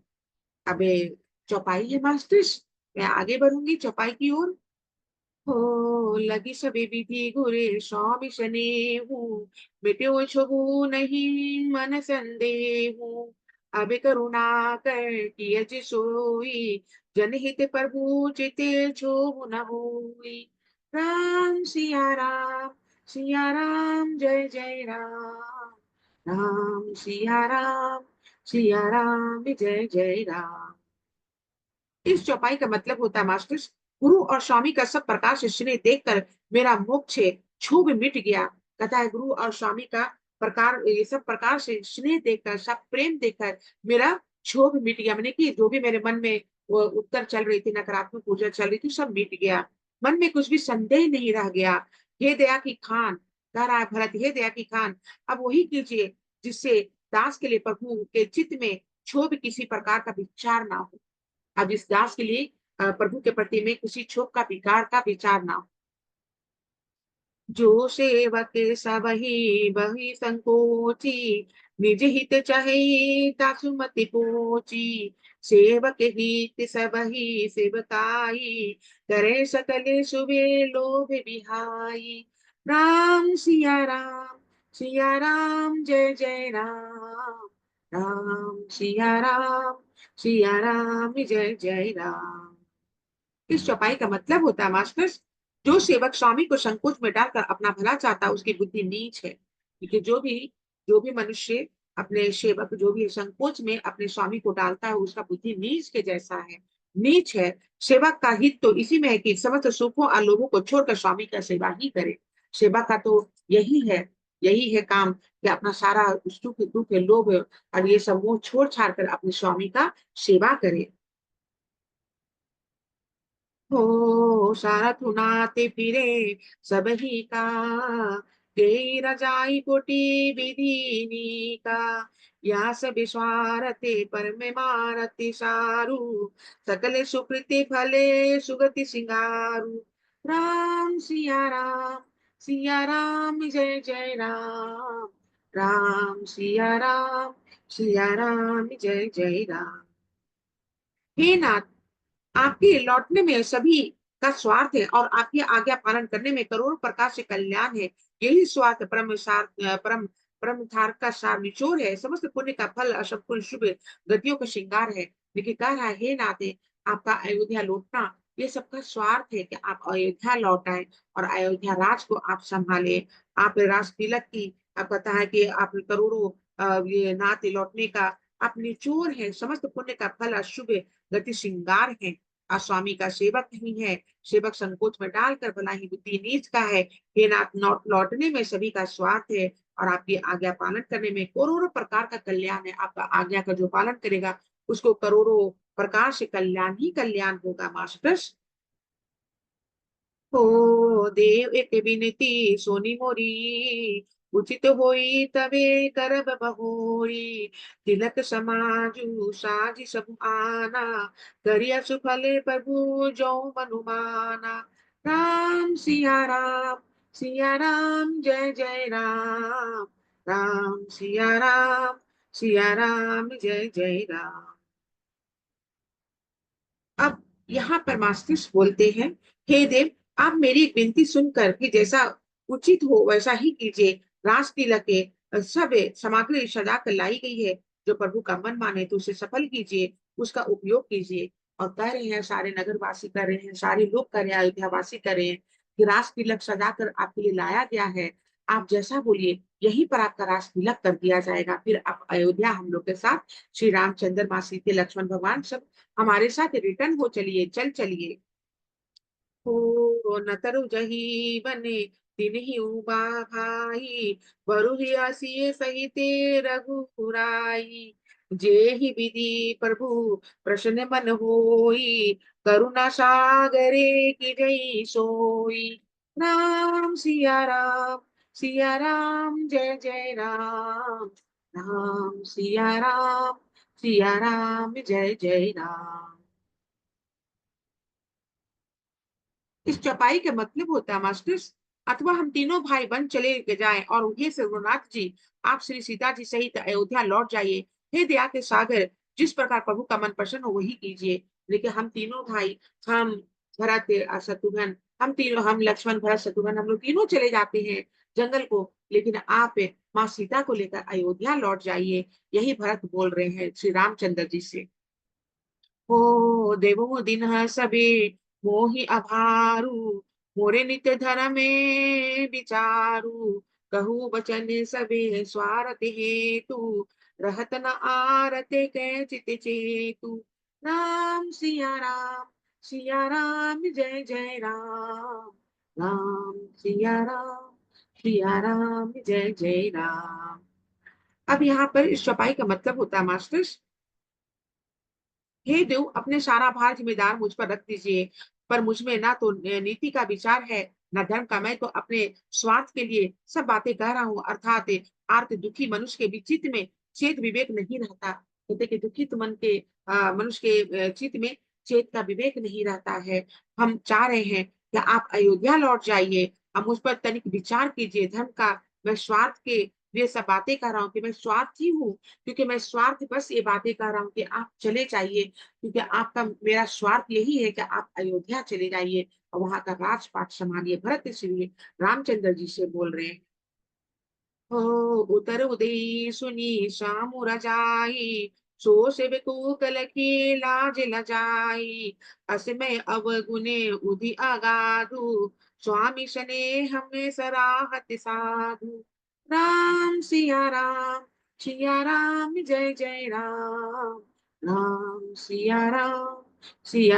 अबे चौपाई है मास्टर्स, मैं आगे बढ़ूंगी चौपाई की ओर। हो लगी सबे विधि गुरे स्वामी स्नेहु, मिट्यो छुबु नहीं मन संदेहु, अब करुणा कर किय जे सोई, जनहित प्रभु चिते छुबु न होई। राम सिया राम जय जय राम, राम सिया राम जय जय राम। इस चौपाई का मतलब होता है मास्टर्स, गुरु और स्वामी का सब प्रकार से स्नेह देखकर मेरा मोक्ष क्षोभ मिट गया। कहता है गुरु और स्वामी का प्रकार, ये सब प्रकार से स्नेह देखकर, सब प्रेम देखकर मेरा क्षोभ मिट गया। मैंने कि जो भी मेरे मन में वो उत्तर चल रही थी, नकारात्मक ऊर्जा चल रही थी, सब मिट गया। मन में कुछ भी संदेह नहीं रह गया। हे दया की खान, कह रहा है भरत, हे दया की खान, अब वही कीजिए जिससे दास के लिए प्रभु के चित्त में क्षोभ किसी प्रकार का विचार ना हो। अब इस दास के लिए प्रभु के प्रति में किसी क्षोभ का विकार का विचार ना हो। जो सेवक सबहि बहि संकोची, निज हित चाहे तासु मति पोची। सेवक हित सबहि सेवकाई, करे सकल सुबे लोभ बिहाई। राम सिया राम जय जय राम। राम सिया राम जय जय राम। इस चौपाई का मतलब होता है मास्टर्स, जो सेवक स्वामी को संकोच में डालकर अपना भला चाहता है उसकी बुद्धि नीच है, क्योंकि जो भी मनुष्य अपने सेवक जो भी संकोच में अपने स्वामी को डालता है उसका बुद्धि नीच के जैसा है, नीच है। सेवक का हित तो इसी में है कि समस्त सुखों और लोभों को छोड़कर स्वामी का सेवा ही करे। सेवा का तो यही है काम कि अपना सारा सुख दुख लोभ और ये सब मोह छोड़ छाड़ कर अपने स्वामी का सेवा करे। हो सारथु नाते फिरे सब ही का, तेई रजाई कोटि विधिनी का। या सब स्वारथे पर में मारति सारू, सकल सुकृति फले सुगति सिंगारू। राम सिया राम जय जय राम। राम सिया राम जय जय राम। हे नाथ, आपके लौटने में सभी का स्वार्थ है और आपकी आज्ञा पालन करने में करोड़ों प्रकार से कल्याण है। यही स्वार्थ परम थार का सार निचोड़ है। समस्त पुण्य का फल असंपूर्ण शुभ गतियों का श्रृंगार है। लेकिन कह रहा है, हे नाते, आपका अयोध्या लौटना ये सबका स्वार्थ है कि आप अयोध्या लौट आए और अयोध्या राज को आप संभाले। आप राज तिलक की आप पता है कि आप करोड़ों ये नाते लौटने का आप निचोड़ है। समस्त पुण्य का फल अशुभ गति श्रृंगार है। और स्वामी का सेवक नहीं है। सेवक संकोच में डालकर भला ही बुद्धि नीच का है। हे नाथ, लौटने में सभी का स्वार्थ है और आपकी आज्ञा पालन करने में करोड़ों प्रकार का कल्याण है। आपका आज्ञा का जो पालन करेगा उसको करोड़ों प्रकार से कल्याण ही कल्याण होगा मास्टर्स। हो देव एक विनती सोनी मोरी, उचित होई तबे करब बहोरी। तिलक समाजु साज सब आना, करिया सुफले प्रभु जो मनुमाना। राम सिया राम जय जय राम। राम सिया राम जय जय राम। अब यहाँ पर मास्टर्स बोलते हैं, हे देव, आप मेरी एक विनती सुनकर कि जैसा उचित हो वैसा ही कीजिए। रास तिलक के सब सामग्री सजा कर लाई गई है। जो प्रभु का मन माने तो उसे सफल कीजिए, उसका उपयोग कीजिए। और कह रहे हैं, सारे नगरवासी कर रहे हैं, सारे लोग कर रहे हैं, अयोध्या वासी कर रहे हैं कि रास तिलक सजा कर आपके लिए लाया गया है। आप जैसा बोलिए यहीं पर आपका रास तिलक कर दिया जाएगा। फिर आप अयोध्या हम लोग के साथ श्री रामचंद्र, माँ सीते, लक्ष्मण भगवान सब हमारे साथ रिटर्न हो चलिए, चलिए। हो न तरु जही बने दिन ही उबा भाई, बरु ही आसिए सहिते रघुराई। जे ही विधि प्रभु प्रसन्न मन होई, करुणा सागरे की जय सोई। सिया राम जय जय राम। राम सिया राम जय जय राम। इस चौपाई का मतलब होता है मास्टर्स, अथवा हम तीनों भाई बन चले जाएं और हे रघुनाथ जी, आप श्री सीता जी सहित अयोध्या लौट जाइए। हे दया के सागर, जिस प्रकार प्रभु का मन प्रसन्न हो वही कीजिए। लेकिन हम तीनों भाई, हम भरत शत्रुघ्न, हम लक्ष्मण भरत शत्रुघ्न, हम लोग तीनों चले जाते हैं जंगल को। लेकिन आप माँ सीता को लेकर अयोध्या लौट जाइए। यही भरत बोल रहे हैं श्री रामचंद्र जी से। हो देवो दिन सबे मोहि अभारू, मोरे नित्य धर्म में विचारू। कहू बचन सबे स्वार्थ हेतु, रहत न आरते कै चित चेतु। सिया राम जय जय राम। राम सिया राम जय जय राम। अब यहाँ पर इस चौपाई का मतलब होता है मास्टर्स, हे देव, अपने सारा भार जिम्मेदार मुझ पर रख दीजिए। पर मुझ में ना तो नीति का विचार है, ना धर्म का। मैं तो अपने स्वार्थ के लिए सब बातें कह रहा हूँ। अर्थात आर्त दुखी मनुष्य के भी चित्त में चेत विवेक नहीं रहता। कहते कि दुखित मन के मनुष्य के चित्त में चेत का विवेक नहीं रहता है। हम चाह रहे हैं कि आप अयोध्या लौट जाइए अब मुझ पर तनिक विचार कीजिए। धर्म का मैं स्वार्थ के लिए सब बातें कर रहा हूँ कि मैं स्वार्थी हूँ, क्योंकि मैं स्वार्थ बस ये बातें कर रहा हूँ कि आप चले जाइए, क्योंकि आपका मेरा स्वार्थ यही है कि आप अयोध्या चले जाइए और वहां का राजपाट संभालिए। भरत श्री रामचंद्र जी से बोल रहे हैं। हो उतर उदय सुनी श्याम रजाई, सो सेवकु कल की लाज लजाई, असमय अवगुने उदि अगाधु, स्वामी सने हमें सराहत साधु। राम सिया राम जय जय राम, राम सिया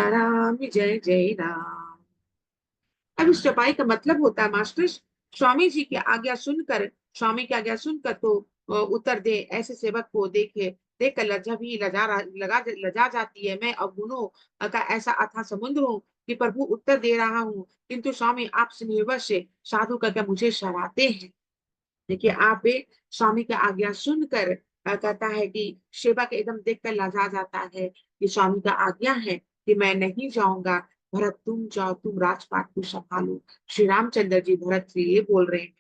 राम जय जय राम। अब इस चौपाई का मतलब होता है मास्टर, स्वामी जी की आज्ञा सुनकर, स्वामी की आज्ञा सुनकर तो उत्तर दे। ऐसे सेवक को देखे देखकर लज्जा भी लजा जाती है। मैं अवगुणों का ऐसा अथाह समुद्र हूँ कि प्रभु उत्तर दे रहा हूँ, किंतु स्वामी आप स्नेहवश साधु करके मुझे शराते हैं। देखिए आप भी स्वामी की आज्ञा सुनकर कहता है कि सेवक एकदम देखकर लजा जाता है कि स्वामी का आज्ञा है कि मैं नहीं जाऊंगा, भरत तुम जाओ, तुम राजपाट को संभालो। श्री रामचंद्र जी भरत से ये बोल रहे हैं।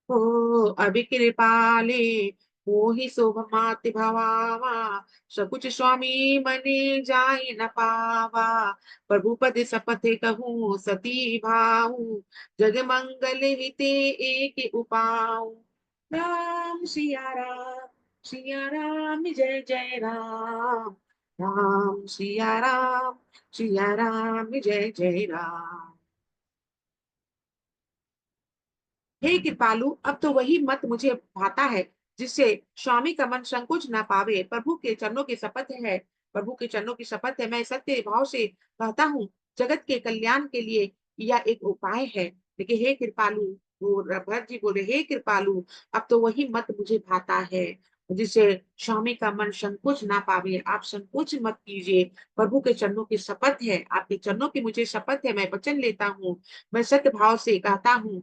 ओ अभी कृपाले मोहि शोभमाति भवावा, सकुच स्वामी मने जाय न पावा, प्रभु पद शपथ कहूँ सती भाऊ, जग मंगल हिते एक उपाऊ। सिया राम जय जय राम, राम सिया राम जय जय राम। हे कृपालु, अब तो वही मत मुझे भाता है जिससे स्वामी का मन संकोच ना पावे। प्रभु के चरणों की शपथ है, प्रभु के चरणों की शपथ है, मैं सत्य भाव से कहता हूँ, जगत के कल्याण के लिए यह एक उपाय है। देखिए हे कृपालु, वो भरत जी बोले हे कृपालु, अब तो वही मत मुझे भाता है जिससे स्वामी का मन संकोच ना पावे। आप संकोच मत कीजिए, प्रभु के चरणों की शपथ है, आपके चरणों की मुझे शपथ है, मैं वचन लेता हूँ, मैं सत्य भाव से कहता हूँ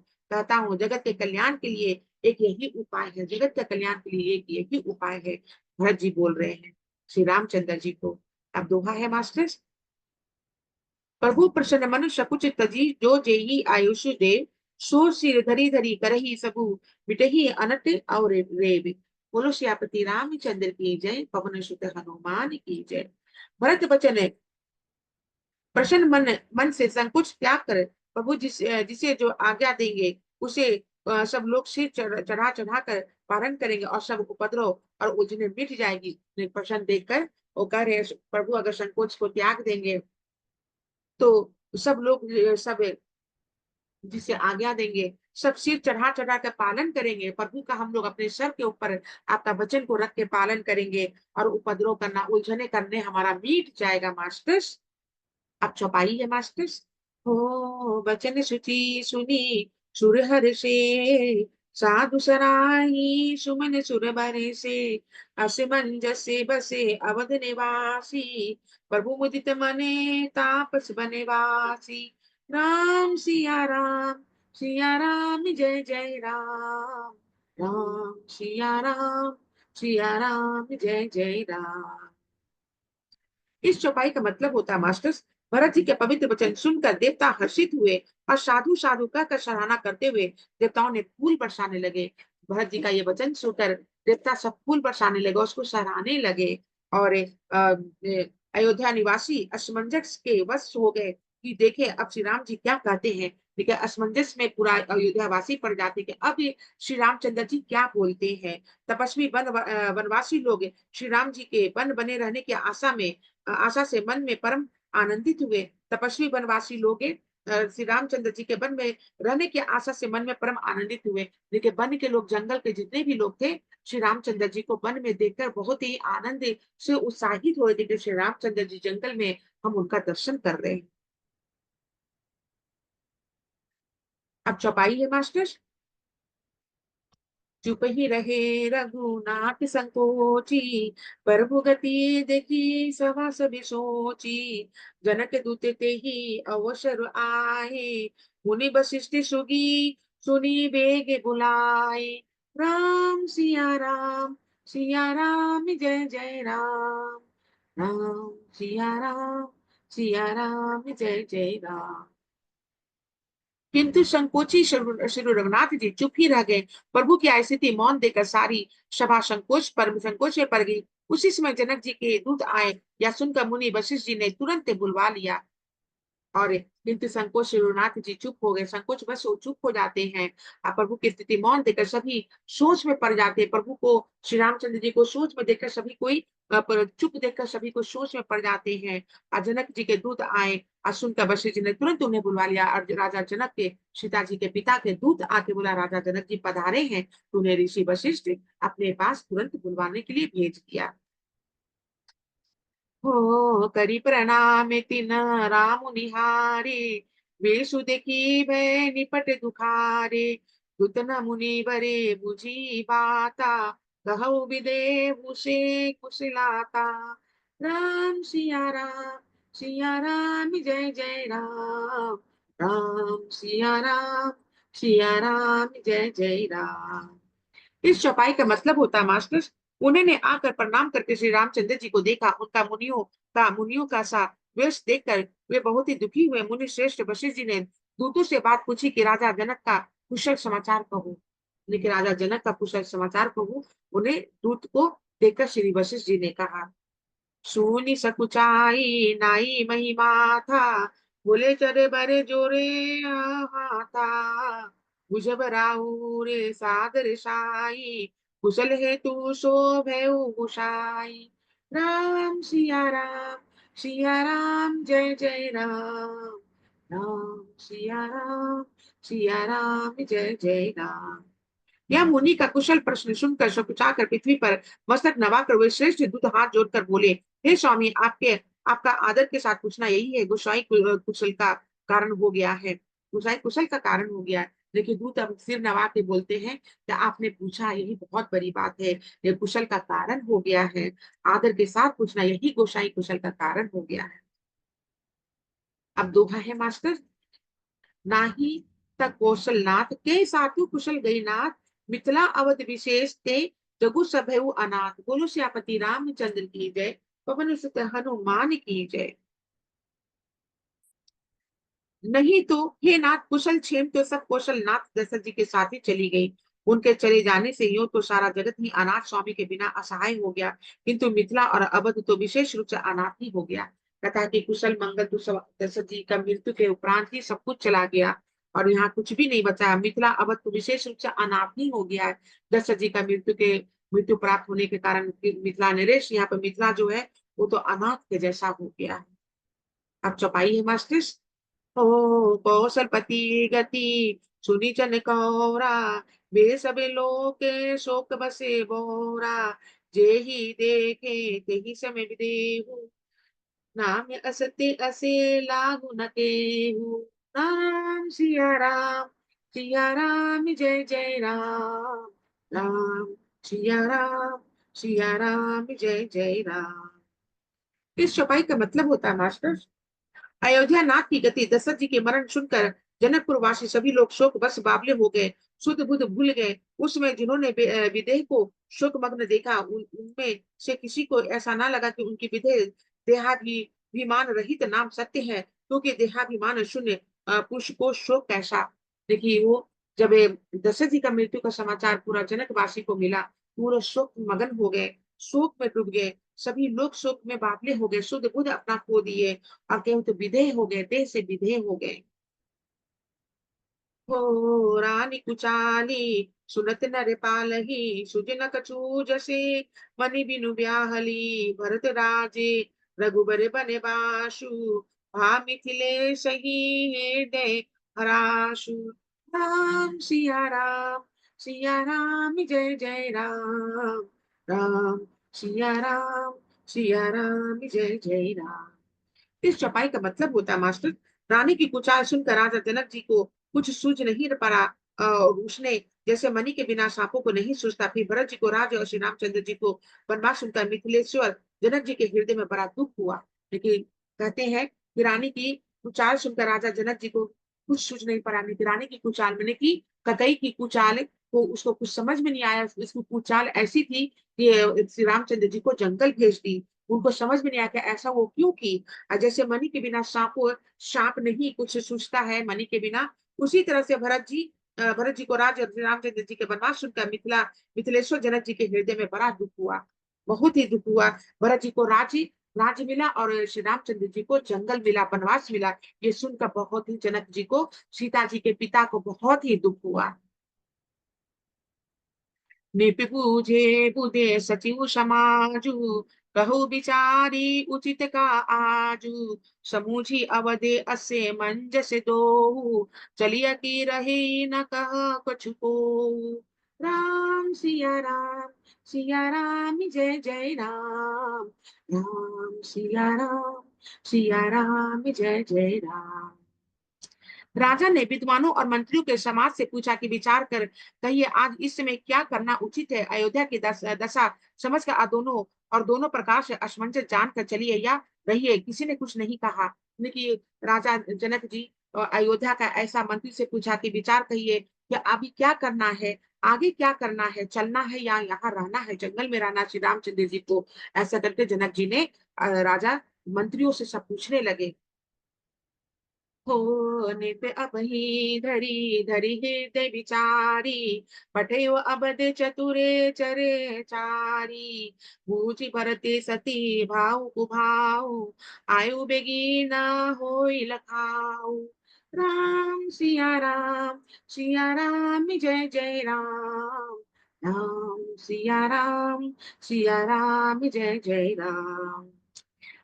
जगत के कल्याण के लिए एक यही उपाय है, जगत के कल्याण के लिए एक यही उपाय है। भरत जी बोल रहे हैं श्री रामचंद्र जी को। अब दोहा है मास्टर। प्रभु प्रसन्न मनु सकुच तजी, जो जेही आयुष दे, सो सिर धरी धरी करही सबु, मिटही अनट और रेब। बोलो श्यापति रामचंद्र की जय, पवन सुत हनुमान की जय। भरत वचन है, प्रसन्न मन से संकोच त्याग कर प्रभु जिसे जो आज्ञा देंगे उसे सब लोग सिर चढ़ा चढ़ा कर पालन करेंगे और सब उपद्रव और उलझने मिट जाएगी। प्रसन्न देखकर वो कह रहे हैं, प्रभु अगर संकोच को त्याग देंगे तो सब लोग सब जिसे आज्ञा देंगे सब सिर चढ़ा चढ़ा कर पालन करेंगे। प्रभु का हम लोग अपने सर के ऊपर आपका वचन को रख के पालन करेंगे और उपद्रव करना उलझने करने हमारा मिट जाएगा मास्टर्स। आप चौपाई है मास्टर्स। हो बचन सुची सुनी सुर हर से, साधु सराही सुमन सुर बरे से, असमंजस से बसे अवध निवासी, प्रभु मुदित मने तापस बनेवासी। राम सिया राम जय जय राम, राम सिया राम जय जय राम। इस चौपाई का मतलब होता है मास्टर्स, भरत जी के पवित्र वचन सुनकर देवता हर्षित हुए और साधु साधु कहकर सराहना करते हुए देवताओं ने फूल बरसाने लगे। भरत जी का ये वचन सुनकर देवता सब फूल बरसाने लगे, उसको सराहने लगे। और अयोध्या निवासी असमंजस के वश हो गए कि देखे अब श्री राम जी क्या कहते हैं। देखिए असमंजस में पूरा अयोध्या वासी पड़ जाते कि अब ये श्री रामचंद्र जी क्या बोलते हैं। तपस्वी वनवासी लोग श्री राम जी के वन बने रहने की आशा से मन में परम आनंदित हुए। तपस्वी वनवासी लोग श्री रामचंद्र जी के वन में रहने की आशा से मन में परम आनंदित हुए। देखिए वन के लोग, जंगल के जितने भी लोग थे, श्री रामचंद्र जी को वन में देखकर बहुत ही आनंद से उत्साहित हो रहे थे कि श्री रामचंद्र जी जंगल में हम उनका दर्शन कर रहे हैं। अब चौपाई है मास्टर। चुप ही रहे रघुनाथ संकोची, प्रभु गति देखी सभा सभी सोची, जनक दूत ते ही अवसर आए, मुनि वशिष्ठ सुगी सुनी बेग बुलाए। राम सिया राम जय जय राम, राम सिया राम जय जय राम। किंतु संकोची श्री रघुनाथ जी चुप ही रह गए। प्रभु की आई स्थिति मौन देखकर सारी सभा संकोच में पड़ गई। उसी समय जनक जी के दूत आए, या सुनकर मुनि वशिष्ठ जी ने तुरंत बुलवा लिया। और किंतु संकोच शिरोनाथ जी चुप हो गए। संकोच बस वो चुप हो जाते हैं। प्रभु की स्थिति मौन देखकर सभी सोच में पड़ जाते हैं। प्रभु को, श्री रामचंद्र जी को सोच में देखकर सभी कोई चुप देखकर सभी को सोच में पड़ जाते हैं। जनक जी के दूत आए। सुनकर वशिष्ठ जी ने तुरंत उन्हें बुलवा लिया, और राजा जनक के सीता जी के पिता के दूत आके बोला, राजा जनक जी पधारे हैं। तो उन्हें ऋषि वशिष्ठ अपने पास तुरंत बुलवाने के लिए भेज दिया। हो करी प्रणाम तिन राम निहारे, वेशु देखी भय निपट दुखारे। दूत न मुनि बरे बुझी बाता, कहु विदेहु से कुशलाता। सिया राम जय जय राम। राम सिया राम जय जय राम। इस चौपाई का मतलब होता है मास्टर, उन्होंने आकर प्रणाम करके श्री रामचंद्र जी को देखा। उनका मुनियों का सा वेश देखकर वे बहुत ही दुखी हुए। मुनि श्रेष्ठ वशिष्ठ जी ने दूतों से बात पूछी कि राजा जनक का कुशल समाचार कहो। लेकिन राजा जनक का कुशल समाचार कहो, उन्हें दूत को देखकर श्री वशिष्ठ जी ने कहा। सुनी सकुचाई नाई महिमा था, बोले चरे बरे जोरे हाथा। बुझब राहु रे सादर साई, कुशल है तू सो भयउ गुसाई। सिया राम जय जय राम। राम सिया राम जय जय राम। यह मुनि का कुशल प्रश्न सुनकर सकुचाकर पृथ्वी पर मस्तक नवाकर वे श्रेष्ठ दूत हाथ जोड़कर बोले, हे स्वामी, आपका आदर के साथ पूछना यही है। गोसाई कुशल का कारण हो गया है। गोसाई कुशल का कारण हो गया है। देखिए दूत अब सिर नवा के बोलते हैं कि आपने पूछा, यही बहुत बड़ी बात है। ये कुशल का कारण हो गया है। आदर के साथ पूछना यही गोसाई कुशल का कारण हो गया है। अब दोहा है मास्टर। नाही तक कौशल नाथ के सातु कुशल गई नाथ, मिथिला अवध विशेष ते जगु सभयउ अनाथ। बोलो सियापति रामचंद्र की जय, पवन सुत हनुमान की जय। नहीं तो हे नाथ, कुशल क्षेम तो सब कौशल नाथ दशरथ जी के साथ ही चली गई। उनके चले जाने से यूं तो सारा जगत ही अनाथ स्वामी के बिना असहाय हो गया, किंतु मिथिला और अवध तो विशेष रूप से अनाथ ही हो गया। कथा कि कुशल मंगल तो दशरथ जी का मृत्यु के उपरांत ही सब कुछ चला गया, और यहाँ कुछ भी नहीं बचा। मिथिला अवध तो विशेष रूप से अनाथ ही हो गया है। दशरथ जी का मृत्यु प्राप्त होने के कारण मिथिला नरेश, यहाँ पर मिथिला जो है वो तो अनाथ के जैसा हो गया है। अब चौपाई है मास्टर। ओ कौशलपति गति सुनी चन कौरा, वे सबे लोके शोक बसे बोरा। जेहि देखे तेहि समय विदेहु, नाम असते असे लागू न केहू। सिया राम जय जय राम। राम सिया राम जय जय राम। इस चौपाई का मतलब होता है मास्टर, अयोध्या नाथ की गति, दशरथ जी के मरण सुनकर जनकपुर वासी सभी लोग शोक बस बावले हो गए, सुध बुध भूल गए। उसमें जिन्होंने विदेह को शोक मग्न देखा, उनमें से किसी को ऐसा ना लगा कि उनकी विदेह देहाभिमान रहित नाम सत्य है, क्योंकि देहाभिमान शून्य पुरुष को शोक कैसा। देखिए वो जब दशरथ जी का मृत्यु का समाचार पूरा जनकवासी को मिला, पूरा शोक मगन हो गए, शोक में डूब गए। सभी लोग शोक में बावले हो गए, शुद्ध बुद्ध अपना खो दिए, और केहू तो विधेय हो गए, देह से विधेय हो गए। हो रानी कुचाली सुनत नर पालही, सुजन कछू जसे मनि बिनु ब्याहली। भरत राजे रघुबर बने बासु, भा मिथिले सही हृदय हरासु। राम सिया राम जय जय राम। राम सिया राम जय जय राम। इस चौपाई का मतलब होता है मास्टर, रानी की कुचाल सुनकर राजा जनक जी को कुछ सूझ नहीं पड़ा, और उसने जैसे मणि के बिना सांपों को नहीं सूझता। फिर भरत जी को राज और श्री रामचंद्र जी को वनवास सुनकर मिथिलेश्वर जनक जी के हृदय में बड़ा दुख हुआ। लेकिन कहते हैं कि रानी की कुचाल सुनकर राजा जनक जी को कुछ सूझ नहीं पड़ा। नहीं, रानी की कुचाल मैंने की ककई की कुचाल को उसको कुछ समझ में नहीं आया। इसकी कुचाल ऐसी थी कि श्री रामचंद्र जी को जंगल भेज दी। उनको समझ में नहीं आया कि ऐसा वो क्यों की। जैसे मणि के बिना सांप नहीं कुछ सूझता है, मणि के बिना उसी तरह से भरत जी को राज और रामचंद्र जी के वनवास सुनकर मिथिलेश्वर जनक जी के हृदय में बड़ा दुख हुआ, बहुत ही दुख हुआ। भरत जी को राज्य मिला और श्री रामचंद्र जी को जंगल मिला, वनवास मिला। ये सुनकर बहुत ही जनक जी को, सीता जी के पिता को बहुत ही दुख हुआ। निपि पूजे बुधे सचिव समाजु, कहु बिचारी उचित का आजू। समूझी अवधे असे मंजस दो, चलिया की रहे न कह कछु को। राम सिया राम जय जय राम। राम सिया राम जय जय राम। राजा ने विद्वानों और मंत्रियों के समाज से पूछा कि विचार कर कहिए आज इस समय क्या करना उचित है। अयोध्या की दशा समझ कर दोनों प्रकार से असमंजस जानकर चलिए या रहिए। किसी ने कुछ नहीं कहा, क्योंकि राजा जनक जी अयोध्या का ऐसा मंत्री से पूछा कि विचार कहिए कि अभी क्या करना है, आगे क्या करना है, चलना है या यहाँ रहना है, जंगल में रहना। श्री रामचंद्र जी को ऐसा करके जनक जी ने राजा मंत्रियों से सब पूछने लगे। होने पे अब ही धरी धरी हृदय विचारी, पठयो अबद चतुरे चरे चारी। बूझी भरते सती भाव कुभाव, आयु बेगी न होई लखाऊ। सिया राम जय जय राम। सिया राम जय जय राम।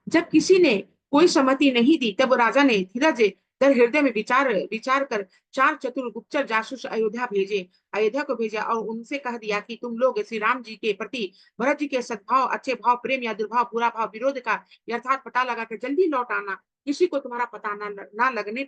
जब किसी ने कोई सम्मति नहीं दी, तब राजा ने धीरज धर हृदय में विचार विचार कर चार चतुर गुप्तचर जासूस अयोध्या को भेजा और उनसे कह दिया कि तुम लोग श्री राम जी के प्रति भरत जी के सद्भाव, अच्छे भाव, प्रेम या दुर्भाव, बुरा भाव, विरोध का यथार्थ पता लगा कर जल्दी लौट आना, किसी को तुम्हारा पता ना लगने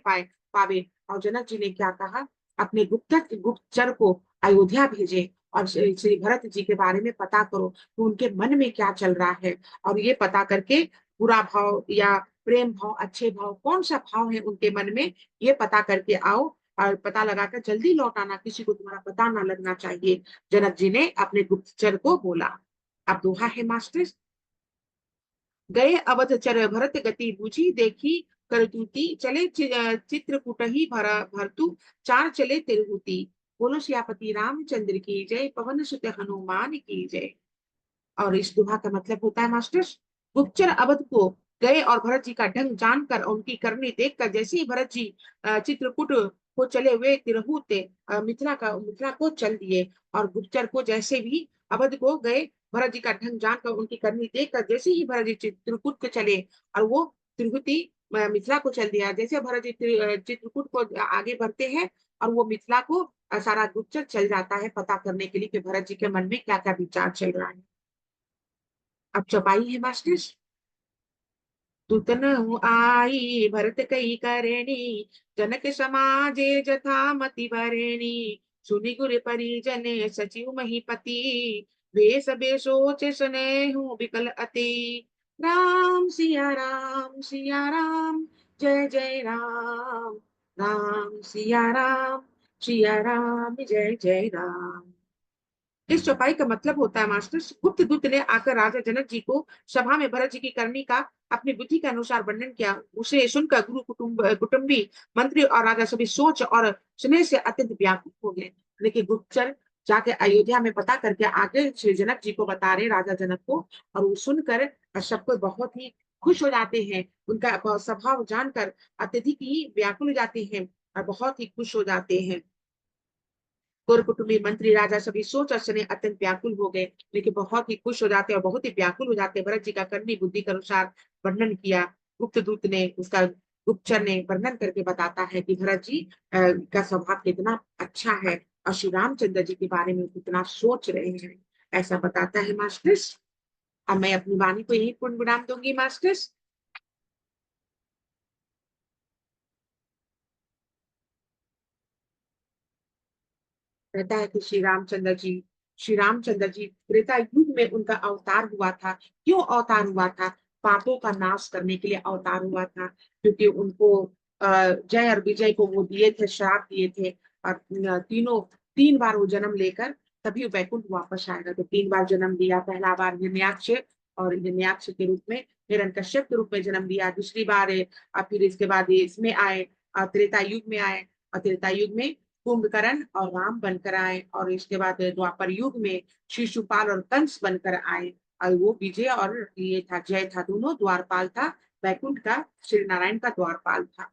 पावे। और जनक जी ने क्या कहा, अपने गुप्तचर को अयोध्या भेजे और श्री भरत जी के बारे में पता करो कि उनके मन में क्या चल रहा है। और ये पता करके बुरा भाव या प्रेम भाव, अच्छे भाव, कौन सा भाव है उनके मन में, ये पता करके आओ और पता लगाकर जल्दी लौट आना, किसी को तुम्हारा पता ना लगना चाहिए। जनक जी ने अपने गुप्तचर को बोला। अब दोहा है मास्टर। गए अवध चर भरत गति बूझी, देखी करतूती चले चित्रकूट ही भरतु, चार चले तिरहुती। बोलो सियापति रामचंद्र की जय, पवन सुत हनुमान की जय। और इस दोहा का मतलब होता है मास्टर, गुप्तचर अवध को गए और भरत जी का ढंग जानकर उनकी करनी देखकर जैसे ही भरत जी चित्रकूट को चले हुए तिरहुत मिथिला को चल दिए। और गुप्तचर को जैसे भी अवध को गए, भरत जी का ढंग जानकर उनकी करनी देखकर जैसे ही भरत जी चित्रकूट को चले और वो तिरहुती मिथिला को चल दिया। जैसे भरत जी चित्रकूट को आगे बढ़ते हैं और वो मिथिला को सारा गुप्तचर चल जाता है पता करने के लिए कि भरत जी के मन में क्या क्या विचार चल रहा है। अब चौपाई है मास्टर। दूतन आई भरत कई करणी, जनक समाजे जथा मति भरणी। सुनि गुर परिजन सचिव महीपति, वे सबे सोच सुनेहु बिकल अति। सिया राम जय जय राम। राम सिया राम जय जय राम। इस चौपाई का मतलब होता है मास्टर, गुप्त दूत ने आकर राजा जनक जी को सभा में भरत जी की करनी का अपनी बुद्धि के अनुसार वर्णन किया। उसे सुनकर कुटुंबी मंत्री और राजा सभी सोच और स्नेह से अत्यंत व्याकुल हो गए। लेकिन गुप्तचर जाके अयोध्या में पता करके आगे श्री जनक जी को बता रहे, राजा जनक को। और वो सुनकर सबको बहुत ही खुश हो जाते हैं, उनका स्वभाव जानकर अत्यधिक ही व्याकुल हो जाते हैं और बहुत ही खुश हो जाते हैं। गौर कुटुंबी मंत्री राजा सभी सोच और स्नेह अत्यंत व्याकुल हो गए, लेकिन बहुत ही खुश हो जाते और बहुत ही व्याकुल हो जाते। भरत जी का करनी बुद्धि के अनुसार वर्णन किया। गुप्तदूत ने उसका गुप्तचर ने वर्णन करके बताता है कि भरत जी का स्वभाव कितना अच्छा है और श्री रामचंद्र जी के बारे में कितना सोच रहे हैं, ऐसा बताता है मास्टर्स। अब मैं अपनी वाणी को यही पूर्ण विराम दूंगी मास्टर्स। कहता है कि श्री रामचंद्र जी त्रेता युग में उनका अवतार हुआ था। क्यों अवतार हुआ था? पापों का नाश करने के लिए अवतार हुआ था, क्योंकि उनको जय और विजय को वो दिए थे, श्राप दिए थे। और तीन बार वो जन्म लेकर तभी वैकुंठ वापस आएगा। तो तीन बार जन्म दिया, पहला बार हिरण्याक्ष और हिरण्याक्ष के रूप में, हिरण्यकश्यप के रूप में जन्म दिया। दूसरी बार फिर इसके बाद इसमें आए, त्रेता युग में आए। और त्रेता युग में कुंभकर्ण और राम बनकर आए, और इसके बाद द्वापर युग में शिशुपाल और कंस बनकर आए, और वो विजय और ये था, जय था, दोनों द्वारपाल था, वैकुंठ का श्री नारायण का द्वारपाल था।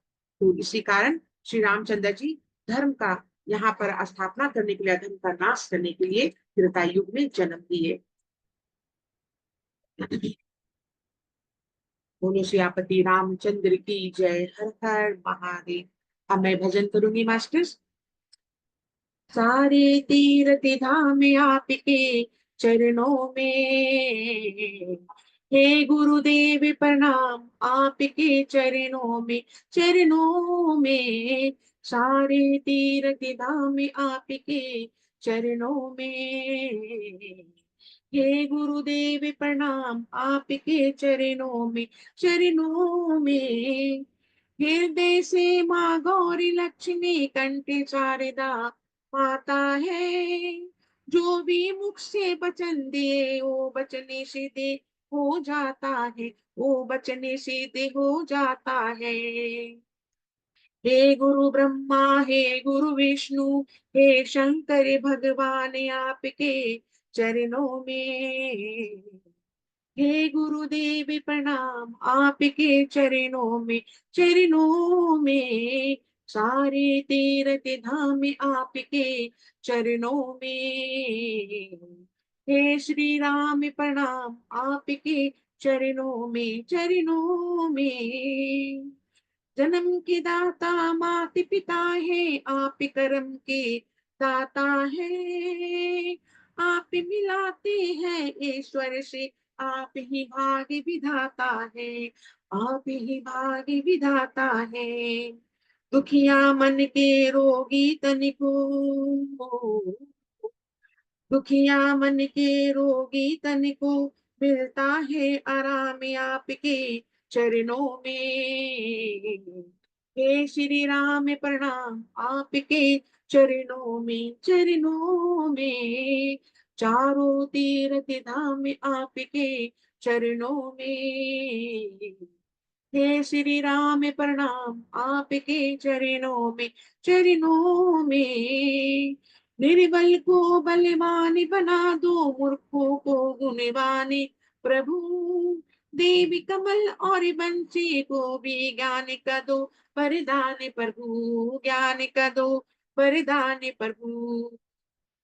तो इसी कारण श्री रामचंद्र जी धर्म का यहाँ पर स्थापना करने के लिए, धर्म का नाश करने के लिए त्रेता युग में जन्म लिए। बोलो सियापति रामचंद्र की जय। हर हर महादेव। अब मैं भजन करूंगी मास्टर। सारे तीर्थ धाम आपके चरणों में, हे गुरुदेव प्रणाम आपके चरणों में, चरणों में। सारे तीर्थ धाम आपके चरणों में, हे गुरुदेव प्रणाम आपके चरणों में, चरणों में। हृदय से माँ गौरी लक्ष्मी कंठ शारदा माता है, जो भी मुख से वचन दे वो बचने से दे हो जाता है, वो बचने से दे हो जाता है। हे गुरु ब्रह्मा हे गुरु विष्णु हे शंकर भगवान आपके चरणों में, हे गुरुदेव प्रणाम आपके चरणों में, चरणों में। सारे तीर्थ धाम आपके चरणों में, हे श्री राम प्रणाम आपके चरणों में, चरणों में। जन्म के दाता मात पिता है, आप कर्म के दाता है, आप मिलाते हैं ईश्वर से, आप ही भाग्य विधाता है, आप ही भाग्य विधाता है। दुखिया मन के रोगी तन को, दुखिया मन के रोगी तन को मिलता है आराम आपके चरणों में, हे श्री राम प्रणाम आपके चरणों में, चरणों में। चारों तीर्थ धाम आपके चरणों में, हे श्री राम प्रणाम आपके चरणों में, चरणों में। निर्बल को बलवान बना दो, मूर्खों को गुणवान प्रभु, देवी कमल और बंसी को भी ज्ञान का दो वरदान प्रभु, ज्ञान का दो वरदान प्रभु।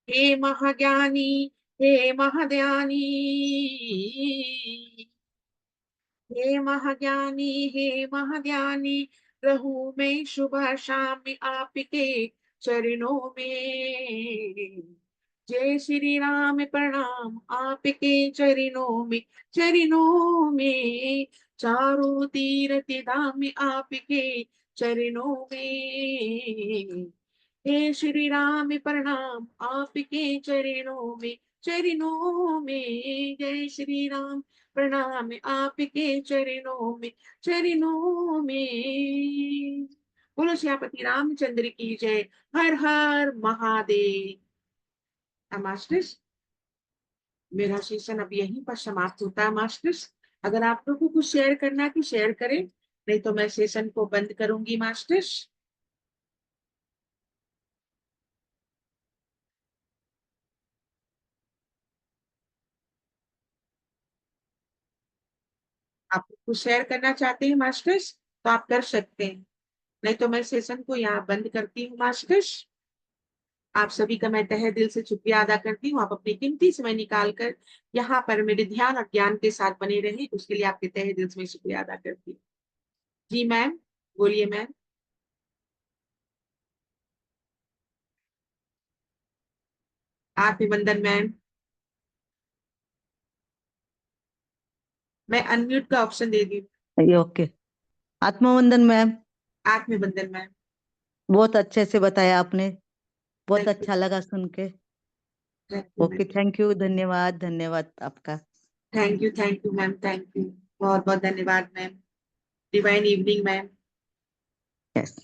हे महाज्ञानी हे महाध्यानी, हे महाज्ञानी हे महाज्ञानी, रहूं मैं सुबह शाम आपके चरणों में। जय श्री राम प्रणाम आपके चरणों में, चरणों में। चारों तीर्थ धाम आपके चरणों में, हे श्री राम प्रणाम आपके चरणों में, चरणों में। जय श्री राम प्रणाम आपके चरणों में, चरणों में। बोलो सियापति रामचंद्र की जय। हर हर महादेव। मास्टर्स, मेरा सेशन अब यहीं पर समाप्त होता है मास्टर्स। अगर आप लोगों को कुछ शेयर करना है तो शेयर करें, नहीं तो मैं सेशन को बंद करूंगी मास्टर्स। आप कुछ शेयर करना चाहते हैं मास्टर्स तो आप कर सकते हैं, नहीं तो मैं सेशन को यहाँ बंद करती हूँ मास्टर्स। आप सभी का मैं तहे दिल से शुक्रिया अदा करती हूँ। आप अपनी कीमती समय निकाल कर यहाँ पर मेरे ध्यान और ज्ञान के साथ बने रहे, उसके लिए आपके तहे दिल से मैं शुक्रिया अदा करती हूँ। जी मैम, बोलिए मैम। आप अभिनंदन मैम। मैं अनम्यूट का ऑप्शन दे दी। ये ओके। आत्मवंदन मैम, आत्मबंधन मैम। बहुत अच्छे से बताया आपने, बहुत थैंक यू, अच्छा लगा सुन के। Thank you okay, ma'am. Thank you, धन्यवाद धन्यवाद आपका। Thank you ma'am, thank you. बहुत बहुत धन्यवाद ma'am. Divine evening ma'am. Yes.